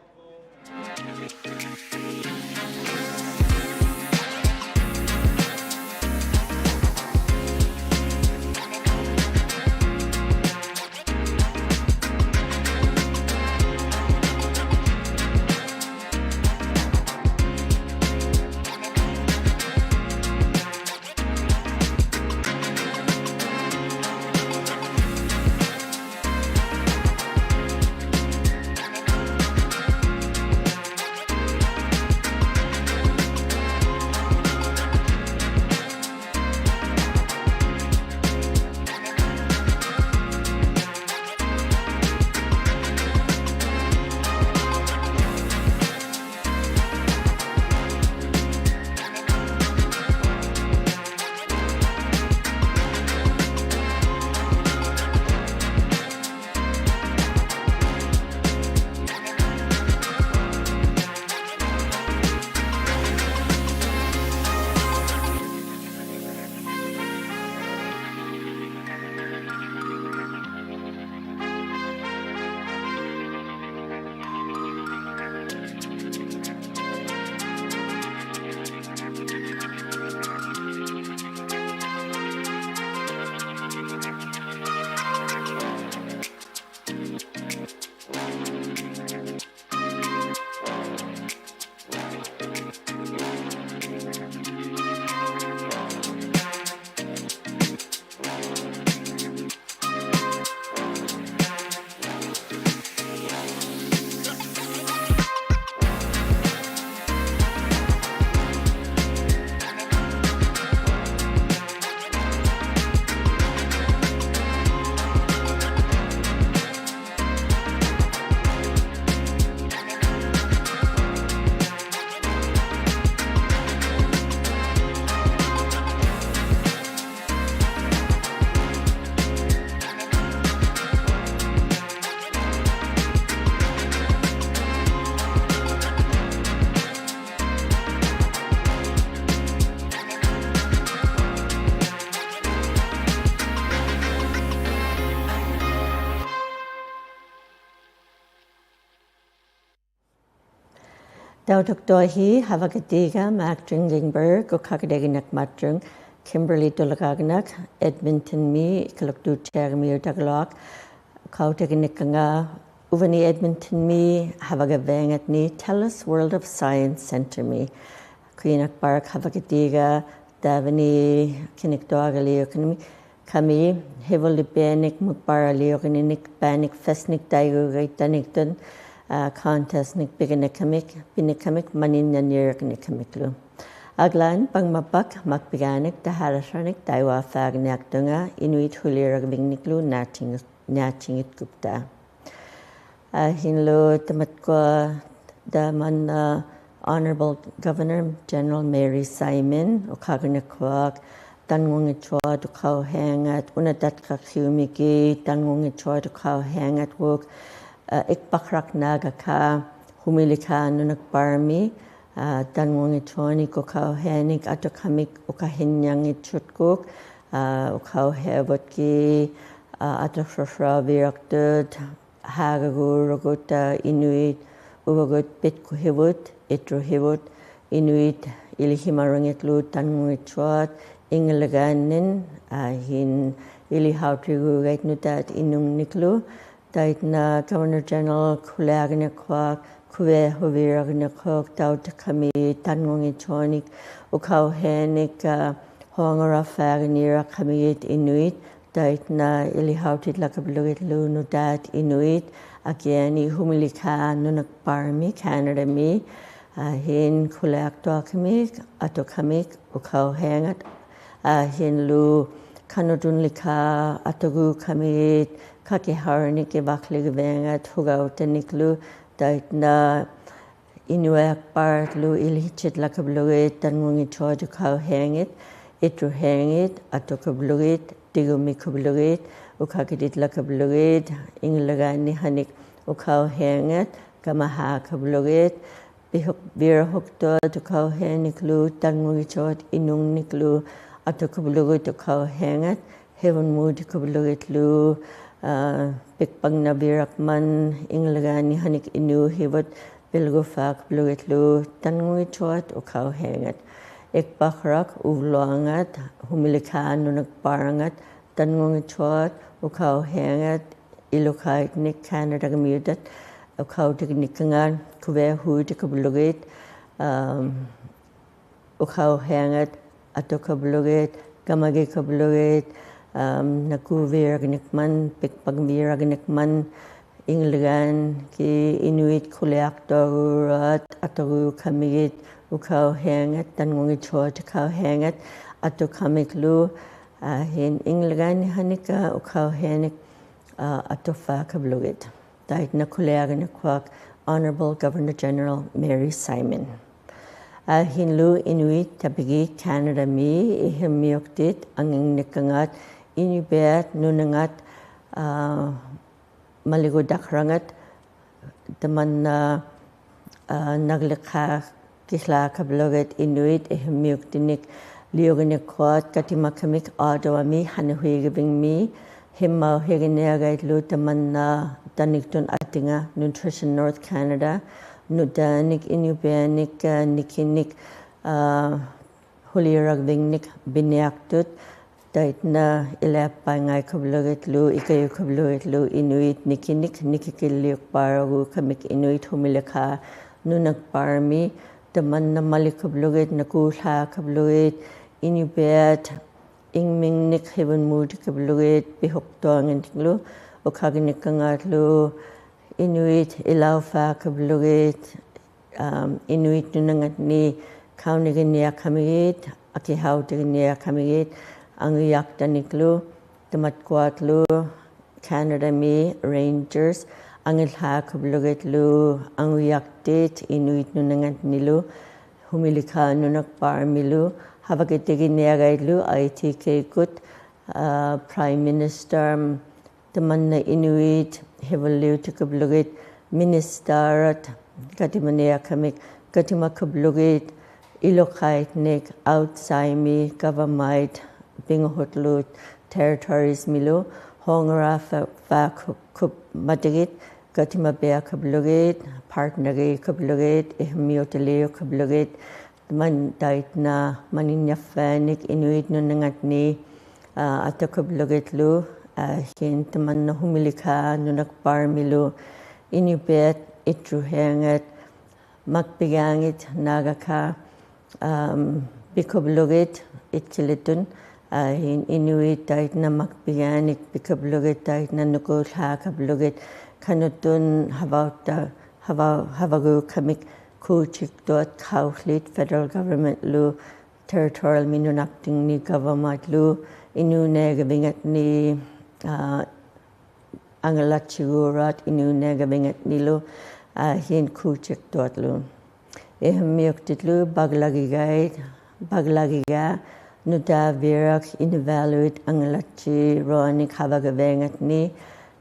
Speaker 1: Daudokdohi Havagadiga Macdring Gingberg Ukagdeginak Matdring Kimberly Dolagagnak Edmonton me Kalukdutermi Daglok Kauteginikanga Uvani Edmonton me Havagavangat ni Tellus World of Science Center me Queenak Bark Havagadiga Davani Kinikdogali Economy Kami Hevolibanik Mukbarali Banik Fesnik Daigu Danikton contest nik binikamik maninyanir nikamiklu. Aglan pangmapak makbiganik daharashanik daiwa fagnak dunga Inuit Huliravingniklu Nachingit Gupta. Hinlo tamatko the man Honorable Governor General Mary Simon Okaganakwak Danwungitwa to cow hang at Unadatka Humiki Danwungitwa to cow hang at work. Ikbakrak nagaka humilika nunak barmi danwong itoni ko kauhenik atokamik ukahinyang itchutkuk ukauhevot ki atoshoshaviraktud hagagurugut Inuit Uvagut pitkuhivut itruhivut Inuit ilihimarungitlu danwong itchuat ingelaganin hin ilihautrigugait nutat inung niklu Daitna Governor General Kuleaganakwak, Kuve Hoviraganakwak, Dautakami, Tanwongi Chonik, Ukauhenik, Hongara Faganira Kamiyit Inuit, Daitna Ilihautit Lakabluit Lunudat Inuit, Akiani Humilika Nunak Barmi, Canada me, Hin Kuleaktokamik, Atokamik, Ukauhengat, Hin Lu Kanodunlika, Atogu Kamit, Kaki harnik evaklig vengat hugauteniklu daitna inuak partlu ilhichit lakabluit tanmungi choju kau hangit itru hangit atokabluit digumikabluit ukakidit lakabluit inglagani hanik ukau hangat kamaha kabluit bihuk birahukto to kau haniklu tanmungi choj inungniklu atokabluit ukau hangat heaven mood kabluit lu Bikpang na birakman inglagani hanik inu hivot bilgufak bluitlu tanungi chot ukaw hengat ikbakrak uvloangat humilikan nunak barangat tanungi chot ukaw hengat ilokait nik Canada gamudat ukaw tiknikangan kuwe hu tikablugit ukaw hengat atokabluget gamagi kablugit Nakuviragnikman, Pikpagviragnikman, Inglagan, Ki Inuit Kuleaktorurat, Ataru Kamigit, Ukau Hangat, Tanwungi Chot, Ukau Hangat, Atokamiklu, Hin Inglagan Hanika, Ukau Hanik, Atofa Kablugit. Died Nakuleaganakwak, Honorable Governor General Mary Simon. Hinlu Inuit Tabigi Canada me, ᓕᕗᒥ우ৎ, Angingnikangat, Inuvialuit Pivalliajut Daman ᓕᕗыᓗ Inuit ᓕᕗᒥ우ৎ Lioganakwat Katimakamik Adawami Hanahuigabing me Himma Higanagailu Daman Danikton Atinga Nutrition North Canada Nudanik Inuvianik Nikinik Huliragvingnik Biniaktut Daitna ilapangay kablugetlu ikayo kablugetlu Inuit nikinik nikikiliuk paragu kamik Inuit humilaka nunak parmi daman na malikabluget nakusha kabluget Inuviat ingmingnik heaven mood kabluget bihuktoangin tiglu ukaginikangatlu Inuit ilaufa kabluget Inuit nunangat ni kauniginiya kamigit akihautiginiya kamigit ang yaktaniklu tamatkwatlu Canada me Rangers ang ilhakablugetlu ang yaktit Inuit nunangat nilu humilika nunak parmilu havakitiginiagaitlu ᓕᑎᕐᒥ우ৎ Prime Minister taman na Inuit Pivalliajut Ministerat katimaniya kamik katimakabluget ilokaitnik outside government Bingahutlut territories milu hongara fa kup matigit katima bea kablugit partneri kubluget ᓿ미오텔리오 kubluget man daitna maninyaffanik Inuit nunangatni ata kubluget lu hin taman humilika nunak parmilu inubet itruhengat makbigangit nagaka bikubluget itkilitun hin Inuit daitna makbiganik bikubluget daitna nukulha kubluget kanutun havagu kamik kuchik dot kauchlit federal government lu territorial minunapting ni government lu inunegabingat ni angalachigurat inunegabingat ni lu hin kuchik dot lu ᓿ미오틱 lu baglagiga nudavirak Inuvialuit angalachi roanik havagabengat ni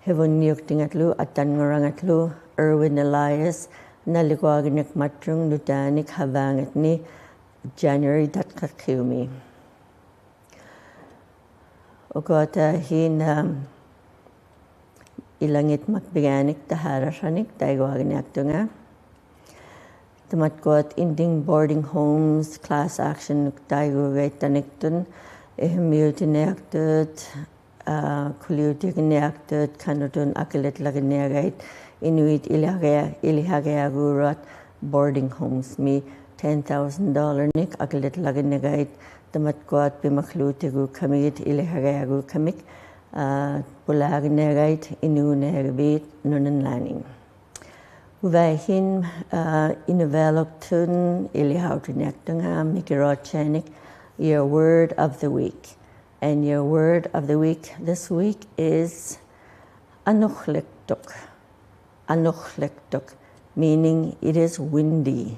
Speaker 1: Hevoniuktingatlu atangorangatlu Erwin Elias naligwaginik matrung nudanik havangatni January datkakhiumi. Ogota hin ilangit makbiganik taharashanik daigwaginaktunga. Tamatgot inding boarding homes class action daigwagitaniktun ᓿ미오틱네약듯 kuliutikneaktet kanutun akilet laginegait Inuit ilihageagurat boarding homes mi $10,000 nik akilet laginegait tamatkuat bimaklutigu kamit ilihageagu kamik bulaginegait inunegabit nunanlaning. Uvahin Inuvialuktun ilihautinektunga mikirochenik your word of the week. And your word of the week this week is ᓄᕕഅᓗဣþ. ᓄᕕअᓗဣþ, meaning it is windy.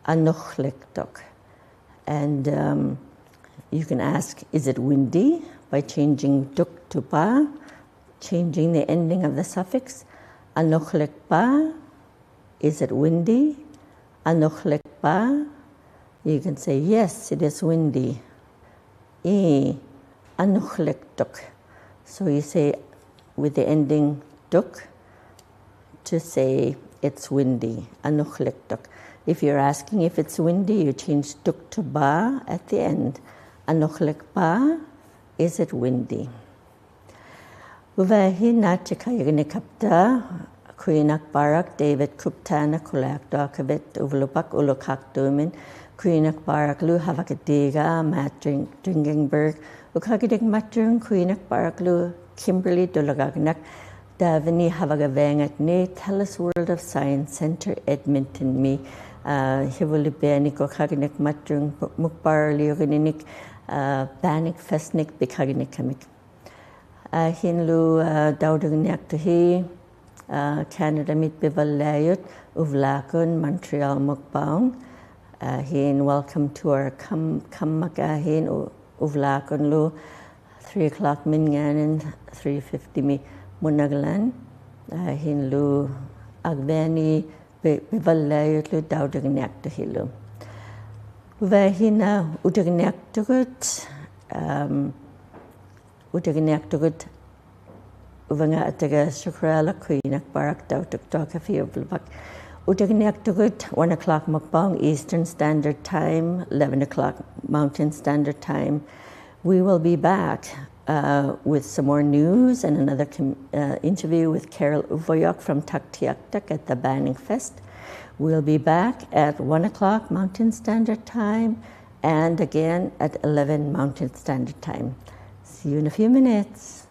Speaker 1: ᓄᕕअᓗဣþ. And you can ask, is it windy? By changing tuk to ba, changing the ending of the suffix. ᓄᕕअᓗ, is it windy? ᓄᕕअᓗ, you can say, yes, it is windy. ᓄᕕअᓗဣþ. So you say with the ending tuk to say it's windy. ᓄᕕअᓗဣþ. If you're asking if it's windy, you change tuk to ba at the end. ᓄᕕअᓗ, is it windy? Uvahi nachikayagnikapta kuinak barak David kuptana kulakda kabit uvlupak ulukaktumin kuinak barak lu havakadiga matring dringingberg ukagidig matring kuinak barak lu Kimberly Dolagagnak Davini havagavengat ne Telus World of Science Center Edmonton mi hivulibenik ukagidik matring mukbar liogininik banik fesnik bikaginik kamik hinlu daudugniak tuhi Canada mit Pivalliajut Uvlakun Montreal mukbang hin welcome to our kamaka hin Uvlakun lu 3 o'clock minganin 3:50 mi munaglan hin lu agbeni Pivalliajut lu daudugniak tuhi lu Uvahina udagniak tugut Uvanga ataga shukrala kuinak barak dautuk tokafi ublubak. Utagniak tugut 1 o'clock mukbang Eastern Standard Time, 11 o'clock Mountain Standard Time. We will be back with some more news and another interview with Carol Uvoyok from Tuktiaktuk at the Banning Fest. We'll be back at 1 o'clock Mountain Standard Time and again at 11 Mountain Standard Time. See you in a few minutes.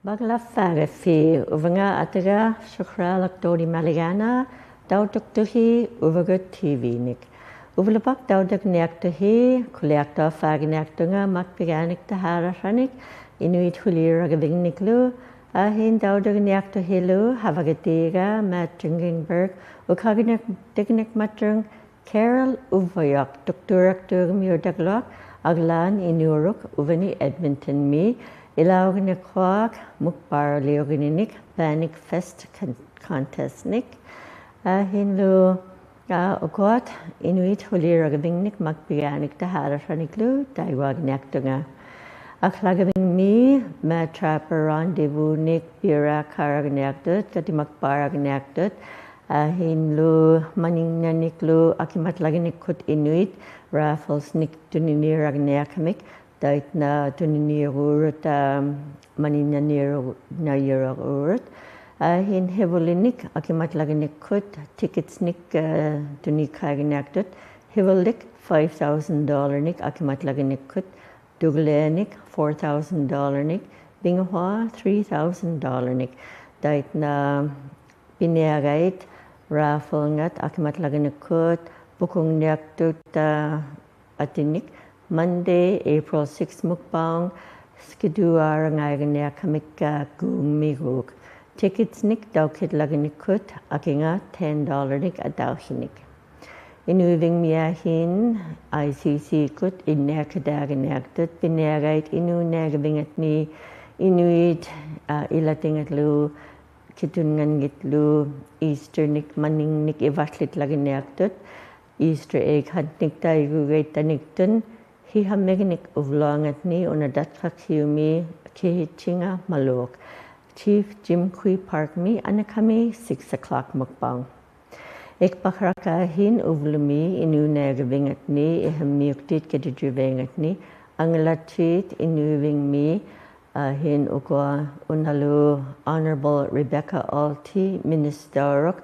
Speaker 1: Baglafarefi uvanga ataga shukralak Dodie Malegana dauduktuhi Uvagut TV nik. Uvlapak daudak neaktuhi kuliakta fagneaktunga makpiganik taharashanik Inuvialuit ahin daudak neaktuhi lu havagatiga matringingberg ukaginek dignik matrung Carol Uvayak töᓵᒃติ᧼ aglan inuruk uvani Edmonton mi Ilauganikwak mukbarliogininik Panic Fest contestnik hinlu ugot Inuvialuit makpiganik taharashaniklu daiwagniaktunga aklagaving mi matrapper rendezvous nik bira karagniaktut katimakbaragniaktut hinlu maningnaniklu akimatlaginikut Inuit raffles nik tuniniragniakamik daitna tuninirurut maninyanirurut hin hevulinik akimatlaginikut tickets nik tunikagniaktut hevulik $5,000 nik akimatlaginikut duglenik $4,000 nik bingahwa $3,000 nik daitna piniagait raffle ngat akimatlaginikut bukungniaktut atinik Monday, April 6 mukbang skiduar ngayagnya kamika gumiguk. Tickets nik daukit laginikut akinga $10 nik adauhinik. Inuvialuit ICC kut innerkadaganiaktut binagait inunagavingatni Inuit ilatingatlu kitunngangitlu Easter nik maning nik ivatlit laginiaktut Easter egg huntnik taigugaitanniktun hihammeginik uvlangatni unadatkakhiumi kihichinga maluk. Chief Jim Kui Park mi anakami 6 o'clock mukbang. Ikpakrakahin uvlumi inunagavingatni ihamiuktit kadidrivengatni angalachit inuving mi hin ukwa unalu Honorable Rebecca Alti Ministerok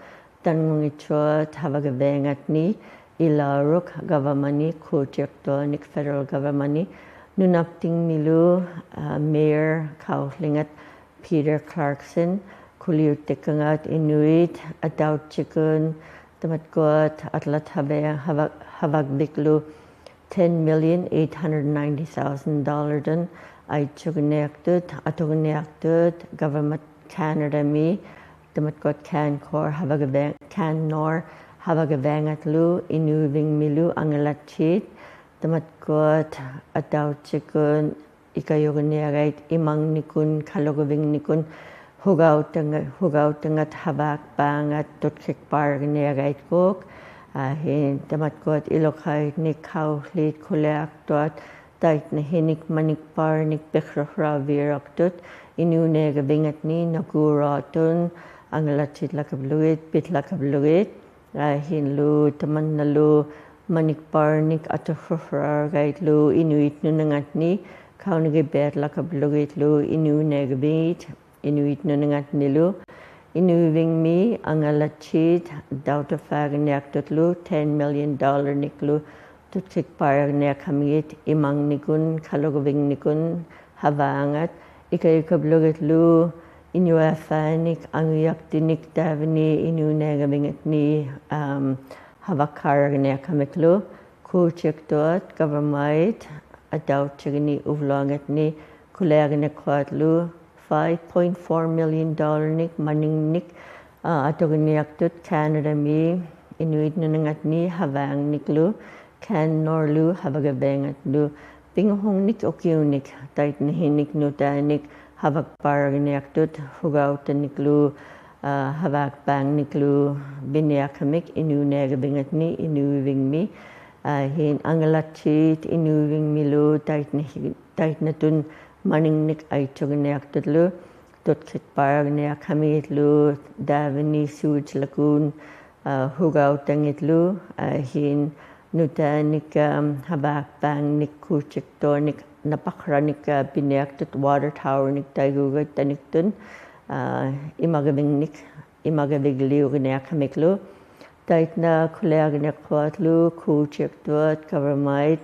Speaker 1: tanungichot havagavengatni ilaruk governmani kuchektonik federal governmani nunapting milu Mayor Kauflingat Peter Clarkson kuliutikangat Inuit adauchikun tamatgot atlat havagbiklu $10,890,000 dun ay chugniaktut atugniaktut government Canada mi tamatgot Cancor havagavangatlu inuving milu angalachit tamatgot adauchikun ikayogniagait imangnikun kalogavingnikun hugautangat havakbangat tutkikbargniagait kok hin tamatgot ilokait nik kauflit kuleaktot dait na hinik manikbarnik bekhrahravieraktut inunagavingatni naguratun angalachit lakabluit bitlakabluit hinlu tamannalu manikbarnik atuhrargaitlu Inuit nunangatni kaunagibet lakabluitlu inunagavit Inuit nunangatnilu inuving mi angalachit dautafagniaktutlu $10 million niklu tutkikparagniakamit imangnikun kalogavingnikun havangat ikayukabluitlu inuafanik anguyaktinik davni inunagavingatni havakaragniakamiklu kuchektot government adauchigni uvlangatni kuleagnikwatlu $5.4 million nik maning nik atugniaktut Canada mi Inuit nunangatni havang niklu can norlu havagavengatlu pinghong nik okyunik tait nahinik nutanik havakparagniaktut hugautanniklu havakbang niklu biniakamik inunagavingatni inuving mi hin angalachit inuving milu tait natun maningnik ay chugniaktutlu tutkikparagniakamitlu davini sujlakun hugautangitlu hin nutanik havakbang nik kuchiktornik napakranik biniaktut water tower nik taigugaitanniktun imagavigliugniakamiklu tait na kuleagniakwatlu kuchiktot government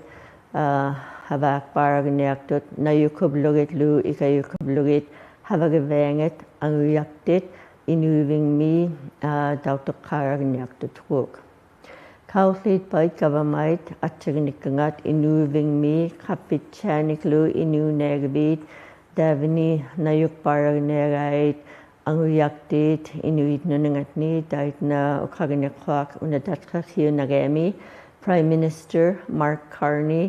Speaker 1: havakparagniaktut nayukublugitlu ikayukublugit ᓅꕗꕗ ᓅᕗᒃtit Inuvialuit ᓅᕗᒃᓮ Kaulid by Gavamite Atchignikangat Inuvialuit Kapitchaniklu ᓄᕕഅᓗᐃథ Davini Nayuk ᓙᓗ ᓅᕗᒃtit ᓄᕕഅᓗïథ Daitna ᓅᓗᒃ ᓄᕕᒃᓮ Prime Minister Mark Carney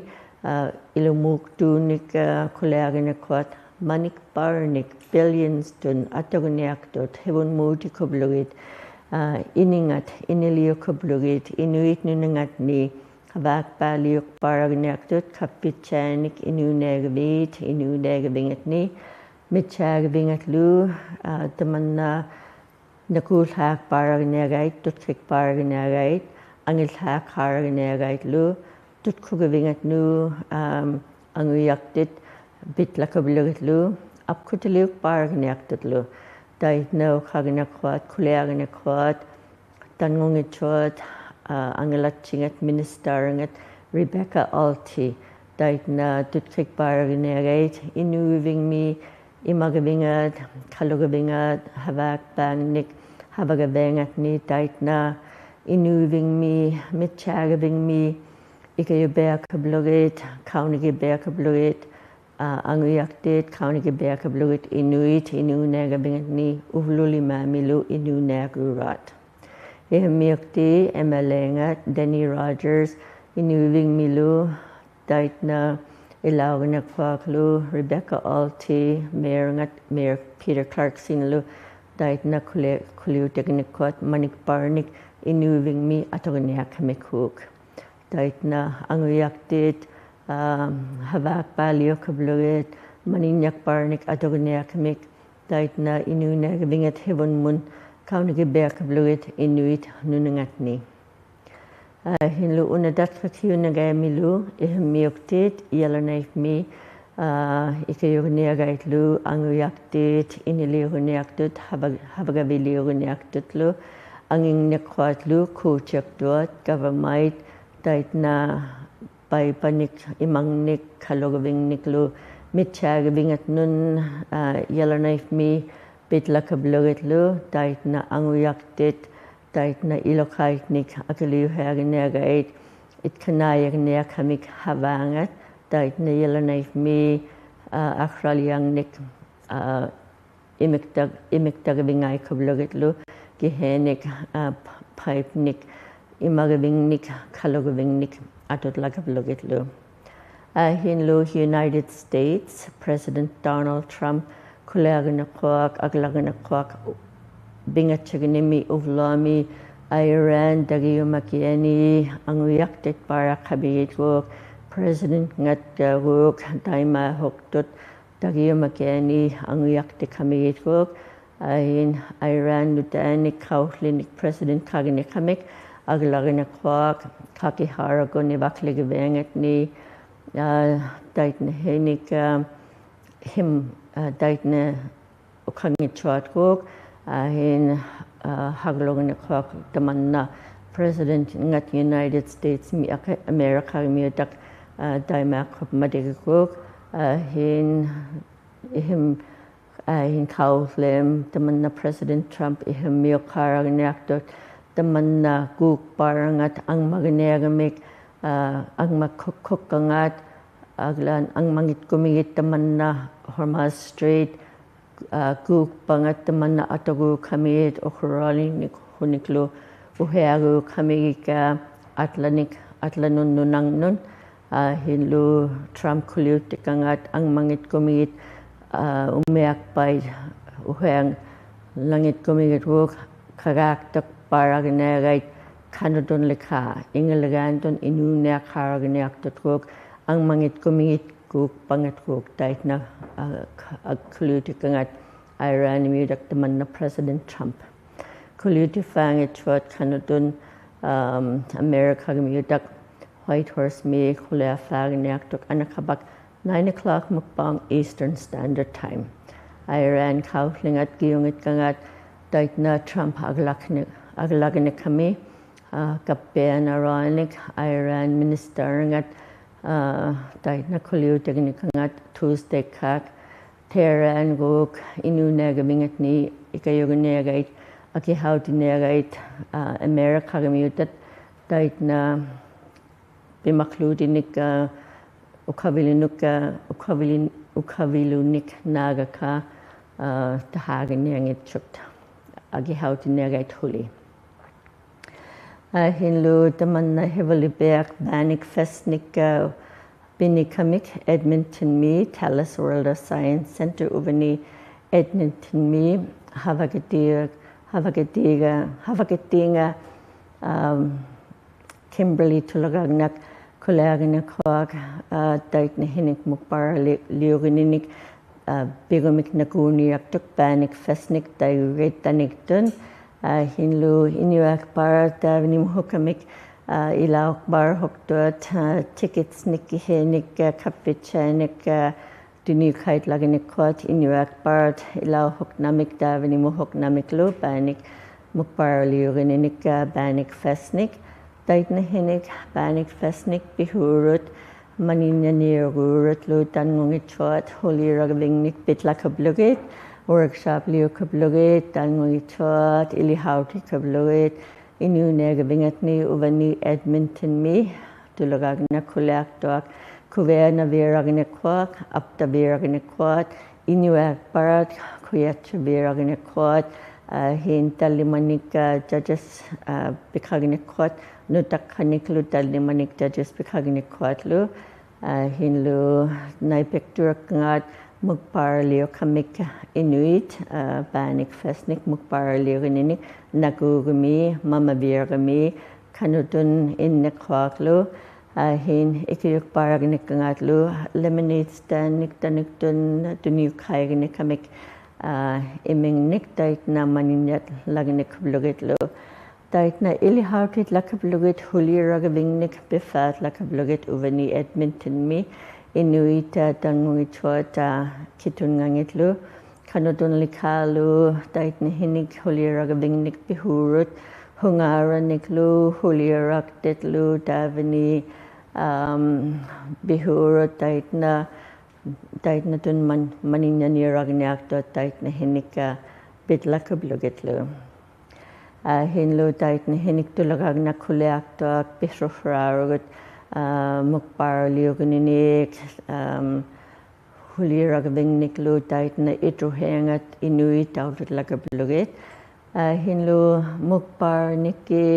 Speaker 1: Ilumuqtunik ᓙᓗᒃ Manik Barnik billions dun atogniaktot hevun muti kublugit iningat iniliu kublugit inuitnunangatni havakbaliuk baragniaktot kapitchanik ᓄᕕஅᓗïథ mitchagvingatlu tamanna nakulhak baragniagait tutkik baragniagait angilhak baragniagaitlu tutkugavingatnu ᓅᕗᒃtit bitlakabulugitlu apkutiliuk baragniaktutlu daitna ᓅᓗᒃ ᓙᓗᒃ tanngungitchot angalatchingat ministerangat Rebecca Alti daitna tutkik baragniagait Inuvialuit imagavingat kalugavingat havakbangnik havagavangatni daitna Inuvialuit mitchagavingmi ikayubeakablugit kaunigibeakablugit ᓅᕗᒃtit kaunigibeakablugit inuit ᓄᕕഅᓗvingatni uvlulimamilu ᓄᕕᒃᓗᓅ ᓿtiᕐᒥ우థ emelengat Denny Rogers Inuvialumilu daitna ilaugnaklu Rebecca Alti Mayor Peter Clarksinlu daitna kuliuteknikot Manik Barnik Inuvialuit atogniakamikuk daitna ᓅᕗᒃtit havakbaliukablugit maninyak barnik atogniakamik daitna ᓄᕕअᓗvingat hevunmun kaunigibeakablugit inuit nunangatni hinlu unadatkakiunagamilu ᓿtiᕐᒥ우థ ialanaifmi ikayugniagaitlu ᓅᕗᒃtit iniliugniaktut havagaviliugniaktutlu angingniaqquatlu kuuchiaktuat Gavamite daitna Paipanik imangnik kalugavingniklu mitchagavingatnun ialanaifmi bitlakablugitlu daitna ᓅᕗᒃtit daitna ilokaitnik akaliuhaagniagait itkanayagniakamik havangat daitna ialanaifmi akraliangnik imiktagavingaikablugitlu gihenik paipnik imagavingnik kalugavingnik atotlakablugitlu hinlu United States President Donald Trump ᓙᓗᒃ aglaganaqquaq bingatchagnimi uvlami Iran dagiumakiani ᓅᕗᒃtit barakhabigitguk President ngatguk daimahuqtut dagiumakiani ᓅᕗᒃtikamigitguk hin Iran nutanik kauslinik President kagnikamik aglaganaqquaq kakiharagunivakligavangatni daitna henik him daitna ukangitchuatguk hin hagloganaqquaq tamanna President ngat United States mi America miutak daimaqqup madigaguk hin kauslim tamanna President Trump ᓿtiᕐᒥ우qaragniaktut tamanna guk barangat ang magniagamik ang magkukkukangat aglan ang mangitkumigit tamanna Hormuz Strait guk bangat tamanna atagu kamit ukuralinik huniklu uheagu kamigika atlanun nunangnun hinlu Trump kuliutikangat ang mangitkumigit umiakbay uheang langitkumigit wuk kagaktak baragniagait kanudun likha ingalagantun ᓄᕕᒃᓗᒃ ang mangitkumigit guk pangatguk daitna kuliutikangat Iran miudak tamanna President Trump kuliutifangitchuat kanudun America miudak White Horse mi ᓙᓗᒃniaktuk anakabak 9 o'clock mukbang Eastern Standard Time Iran kauslingat giyungitkangat daitna Trump aglaganakami kappeanaranik Iran ministerangat daitna kuliutiknikangat Tuesday kak Tera and Gok, ᓄᕕഅᓗᐃథ, ᓕᕕഅᓗဣథ, ᓴᖅကိᔮկauᑎ지ᔪᑦ, ᓪᕕ카미우tat, ᓿᑎᕐմ우þ, પિᕙᓪᓕઅᓗဣథ, ᓪᕕᒃ 나가카, ᓴᓅကိᔮկauṭi지ᔬთ, ᓪᕕαᓗဣథ 홀리. Hinlu tamanna hevalipek banik fesnik binikamik Edmonton me Talis World of Science Center uvani Edmonton me ᓅvagut Kimberly tulagagnak kulaganakwag daitna hinik mukbar liogininik bigomik naguniaktuk banik fesnik daigetanik dun hinlu inuakbar davnimuhukamik ilaukbar hokdot tickets nikihenik kapvichanik dunikait laginikwat inuakbar ilauhoknamik davnimuhoknamik lo banik mukbar liogininik banik fesnik daitna hinik banik fesnik bihurut maninyaniagurut lo tangungichot ᓪᓗskutvingnik bitlakablugit workshop liukablugit tangungichot ilihautikablugit ᓄᕕഅᓗဣథ uvani Edmonton me tulagagnakuleaktuak kuvernaviragnakwak aptaviragnakwat inuakbarat kuyatchaviragnakwat hin talimanik judges bikagnakwat nutakhaniklu talimanik judges bikagnakwatlu hinlu naipekturakngat mukparliyokamik Inuit banik fesnik mukparliyogininik nagugumi mamavirgami kanutun innekwaklu hin ikiyukparagnikangatlu lemonade stand niktanuktun tunyukhaignikamik imingnik daitna maninyat lagnikblugitlu daitna ilihautit lakablugit ᓪᓗskutvingnik bifat lakablugit uvani Edmonton me Inuit tangungichot kitungangitlu kanutun likalu daitna hinik ᓪᓗskutvingnik bihurut hungaraniklu ᓪᓗකුτitlu davani bihurut daitna tun maninyaniaragniaktot daitna hinik bitlakablugitlu hinlu daitna hinik tulagagnakuleaktot ᓭᓭragut mukparliogininik ᓪᓗskutvingniklu daitna idruhengat Inuit aututlakablugit hinlu mukparniki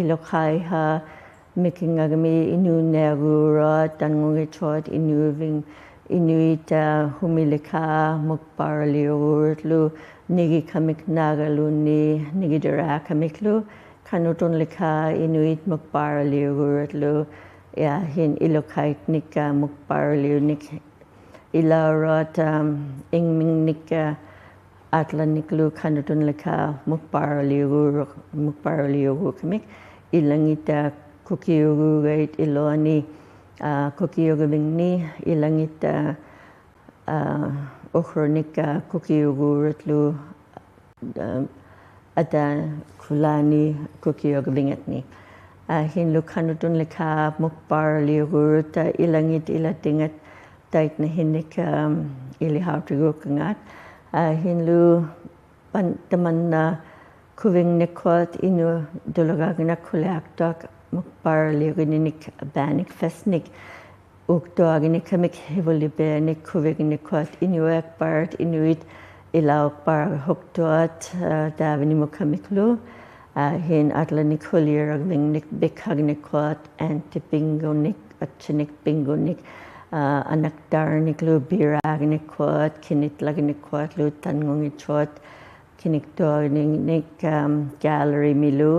Speaker 1: ilokhaiha mikingagami ᓄᕕअᓗ tangungichot Inuit humilika mukparliogurutlu nigikamik nagaluni nigidarakamiklu kanutun lika Inuit mukparliogurutlu hin ilokaitnik mukparliunik ilaurat ingmingnik atlaniklu kanutun lika mukparliogurkamik ilangita kukiogugait iloni kukioguvingni ilangita ᓭᓗnik kukiogurutlu ada kulani kukiogavingatni hinlu kanutun lika mukparliogurut ilangit ilatingat daitna hinik ilihautrigukangat hinlu tamanna kuvingnikwat inu dulagagnakuleaktuak mukparliogininik banik fesnik uktuaginikamik hivolibenik kuvingnikwat inuakbarat Inuit ilaukbar hoktuat davanimukamiklu hin atlanik ᓪᓗskutvingnik bikagnikwat antipingonik atchinik pingonik anakdarniklu biragnikwat kinitlagnikwatlu tangungichot kiniktuagnik gallery milu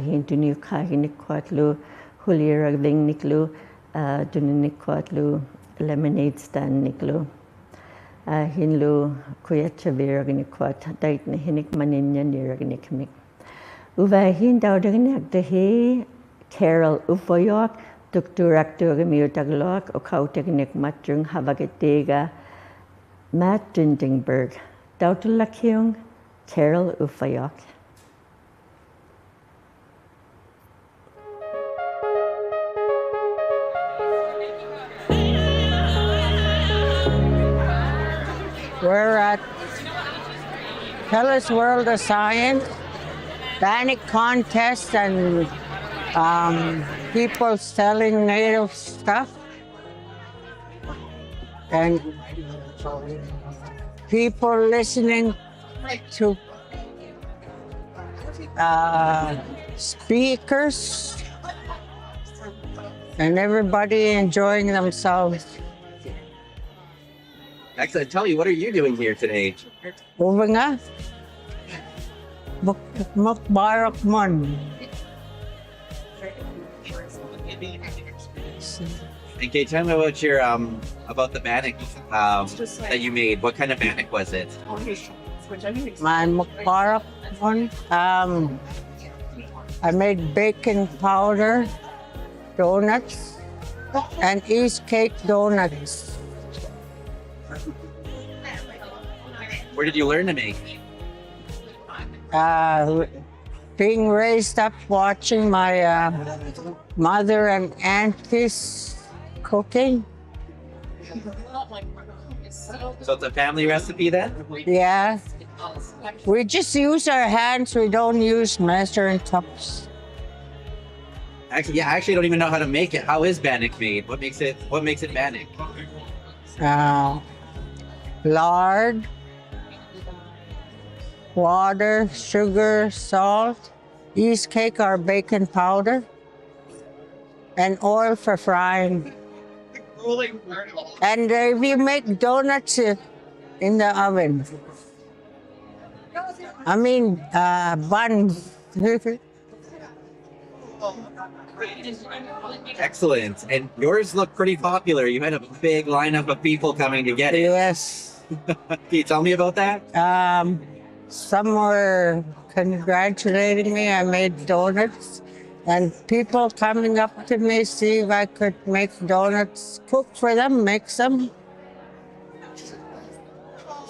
Speaker 1: hin tunyukagnikwatlu ᓪᓗskutvingniklu duninikwatlu lemonade stand niklu hinlu kuyatchaviragnikwat daitna hinik maninyaniaragnikamik uvahin daudagniakdahi Carol Uvayak 뚜ᓵᓗᒃ띠ᔨꒃ okautagnik matrung havagatiga Matt Dindingberg Dautulakiung Carol Uvayak
Speaker 5: We're at Telus World of Science, Bannock contest, and people selling native stuff, and people listening to speakers, and everybody enjoying themselves.
Speaker 3: Excellent. Tell me, what are you doing here today?
Speaker 5: Uvagat Mukbarak.
Speaker 3: And can you tell me about your about the bannock that you made? What kind of bannock was it?
Speaker 5: My mukbarak one. I made bacon powder, donuts, and East cake donuts.
Speaker 3: Where did you learn to make?
Speaker 5: Being raised up watching my mother and aunties cooking.
Speaker 3: So it's a family recipe then?
Speaker 5: Yeah. We just use our hands. We don't use measuring cups.
Speaker 3: Actually, yeah, I actually don't even know how to make it. How is bannock made? What makes it bannock?
Speaker 5: Lard, water, sugar, salt, yeast cake or bacon powder, and oil for frying. And if you make donuts in the oven, buns.
Speaker 3: Excellent. And yours look pretty popular. You had a big lineup of people coming to get it.
Speaker 5: Yes.
Speaker 3: Can you tell me about that?
Speaker 5: Some were congratulating me. I made donuts, and people coming up to me, see if I could make donuts, cook for them, make some.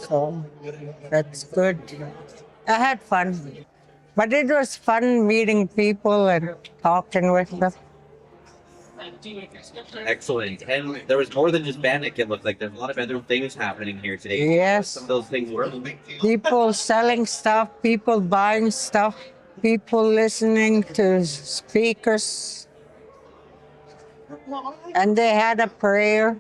Speaker 5: So that's good. I had fun. But it was fun meeting people and talking with them.
Speaker 3: Excellent. And there was more than just bannock, it looked like. There's a lot of other things happening here today.
Speaker 5: Yes.
Speaker 3: Some of those things were.
Speaker 5: People selling stuff, people buying stuff, people listening to speakers. And they had a prayer.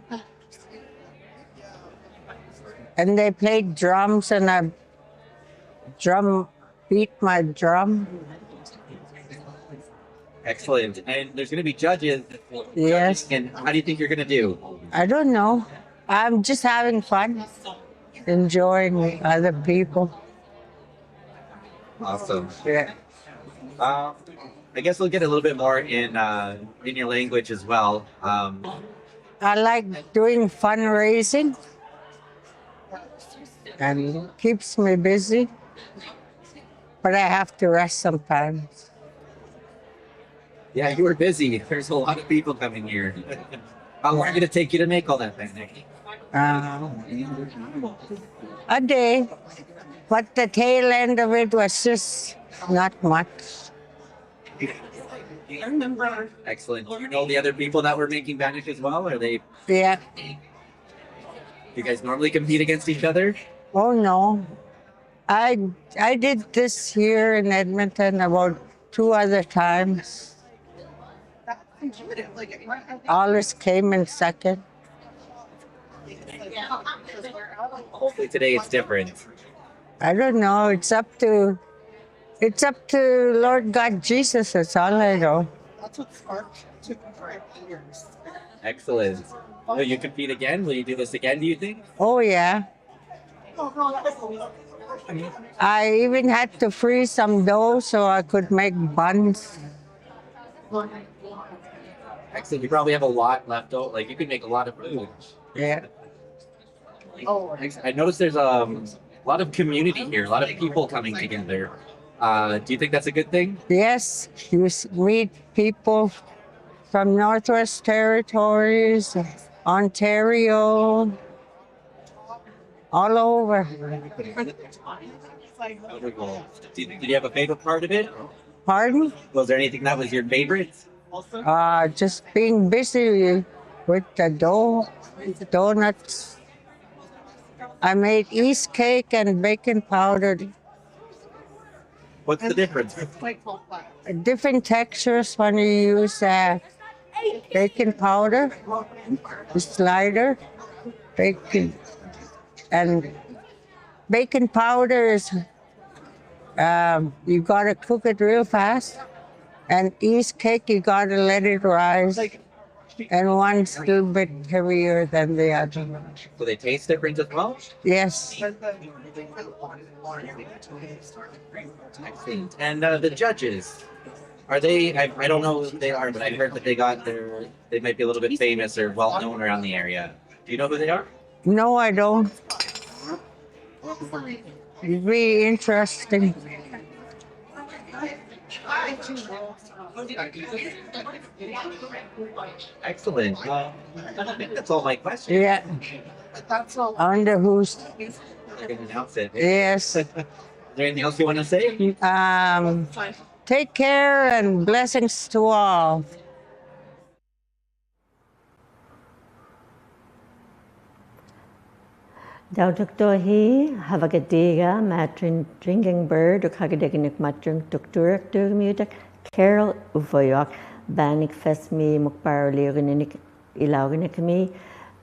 Speaker 5: And they played drums, and I beat my drum.
Speaker 3: Excellent. And there's going to be judges.
Speaker 5: Yes.
Speaker 3: And how do you think you're going to do?
Speaker 5: I don't know. I'm just having fun, enjoying other people.
Speaker 3: Awesome.
Speaker 5: Yeah.
Speaker 3: I guess we'll get a little bit more in your language as well.
Speaker 5: I like doing fundraising, and keeps me busy, but I have to rest sometimes.
Speaker 3: Yeah, you were busy. There's a lot of people coming here. How long did it take you to make all that bannock?
Speaker 5: A day, but the tail end of it was just not much.
Speaker 3: Excellent. Do you know the other people that were making bannock as well? Are they?
Speaker 5: Yeah.
Speaker 3: You guys normally compete against each other?
Speaker 5: Oh no. I did this here in Edmonton about 2 other times. Always came in second.
Speaker 3: Hopefully today it's different.
Speaker 5: I don't know. It's up to Lord God Jesus. That's all I know.
Speaker 3: Excellent. Will you compete again? Will you do this again, do you think?
Speaker 5: Oh yeah. I even had to freeze some dough so I could make buns.
Speaker 3: Excellent. You probably have a lot left over. Like, you could make a lot of food.
Speaker 5: Yeah.
Speaker 3: I noticed there's a lot of community here, a lot of people coming together. Do you think that's a good thing?
Speaker 5: Yes, you meet people from Northwest Territories, Ontario, all over.
Speaker 3: Did you have a favorite part of it?
Speaker 5: Pardon?
Speaker 3: Was there anything that was your favorite?
Speaker 5: Just being busy with the dough, donuts. I made yeast cake and baking powder.
Speaker 3: What's the difference?
Speaker 5: Different textures when you use baking powder, slider, baking, and baking powder is you gotta cook it real fast, and yeast cake you gotta let it rise, and one's a little bit heavier than the other.
Speaker 3: So they taste different as well?
Speaker 5: Yes.
Speaker 3: Excellent. And the judges, are they? I don't know who they are, but I heard that they might be a little bit famous or well known around the area. Do you know who they are?
Speaker 5: No, I don't. It's really interesting.
Speaker 3: Excellent. I think that's all my questions.
Speaker 5: Yeah. I wonder who's.
Speaker 3: I can announce it.
Speaker 5: Yes.
Speaker 3: Is there anything else you want to say?
Speaker 5: Take care and blessings to all.
Speaker 1: Dr. He have a good day, matrin drinking bird, or Kagadeganik matrin, tóᓵᓗktiģiᓪþ, Carol Uvagut, Banik fest me, ᓪᓕഅᓗइþ, me,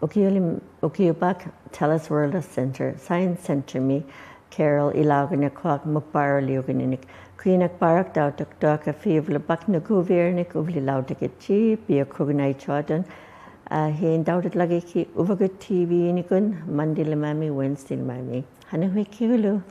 Speaker 1: Uvagut Tellus World Center, Science Center me, Carol ᓪᓕઅᓗइþ, Queenak Barak Dr. פיᕙᓪᓕഅᓗ Naguviernik, Uvlilautigichi, be a ᓱᒃtiþᑎᔨᒃ. He endowed lagi ki Uvagut TV nikun Monday lemami Wednesday lemami. Hanu hui kiulu.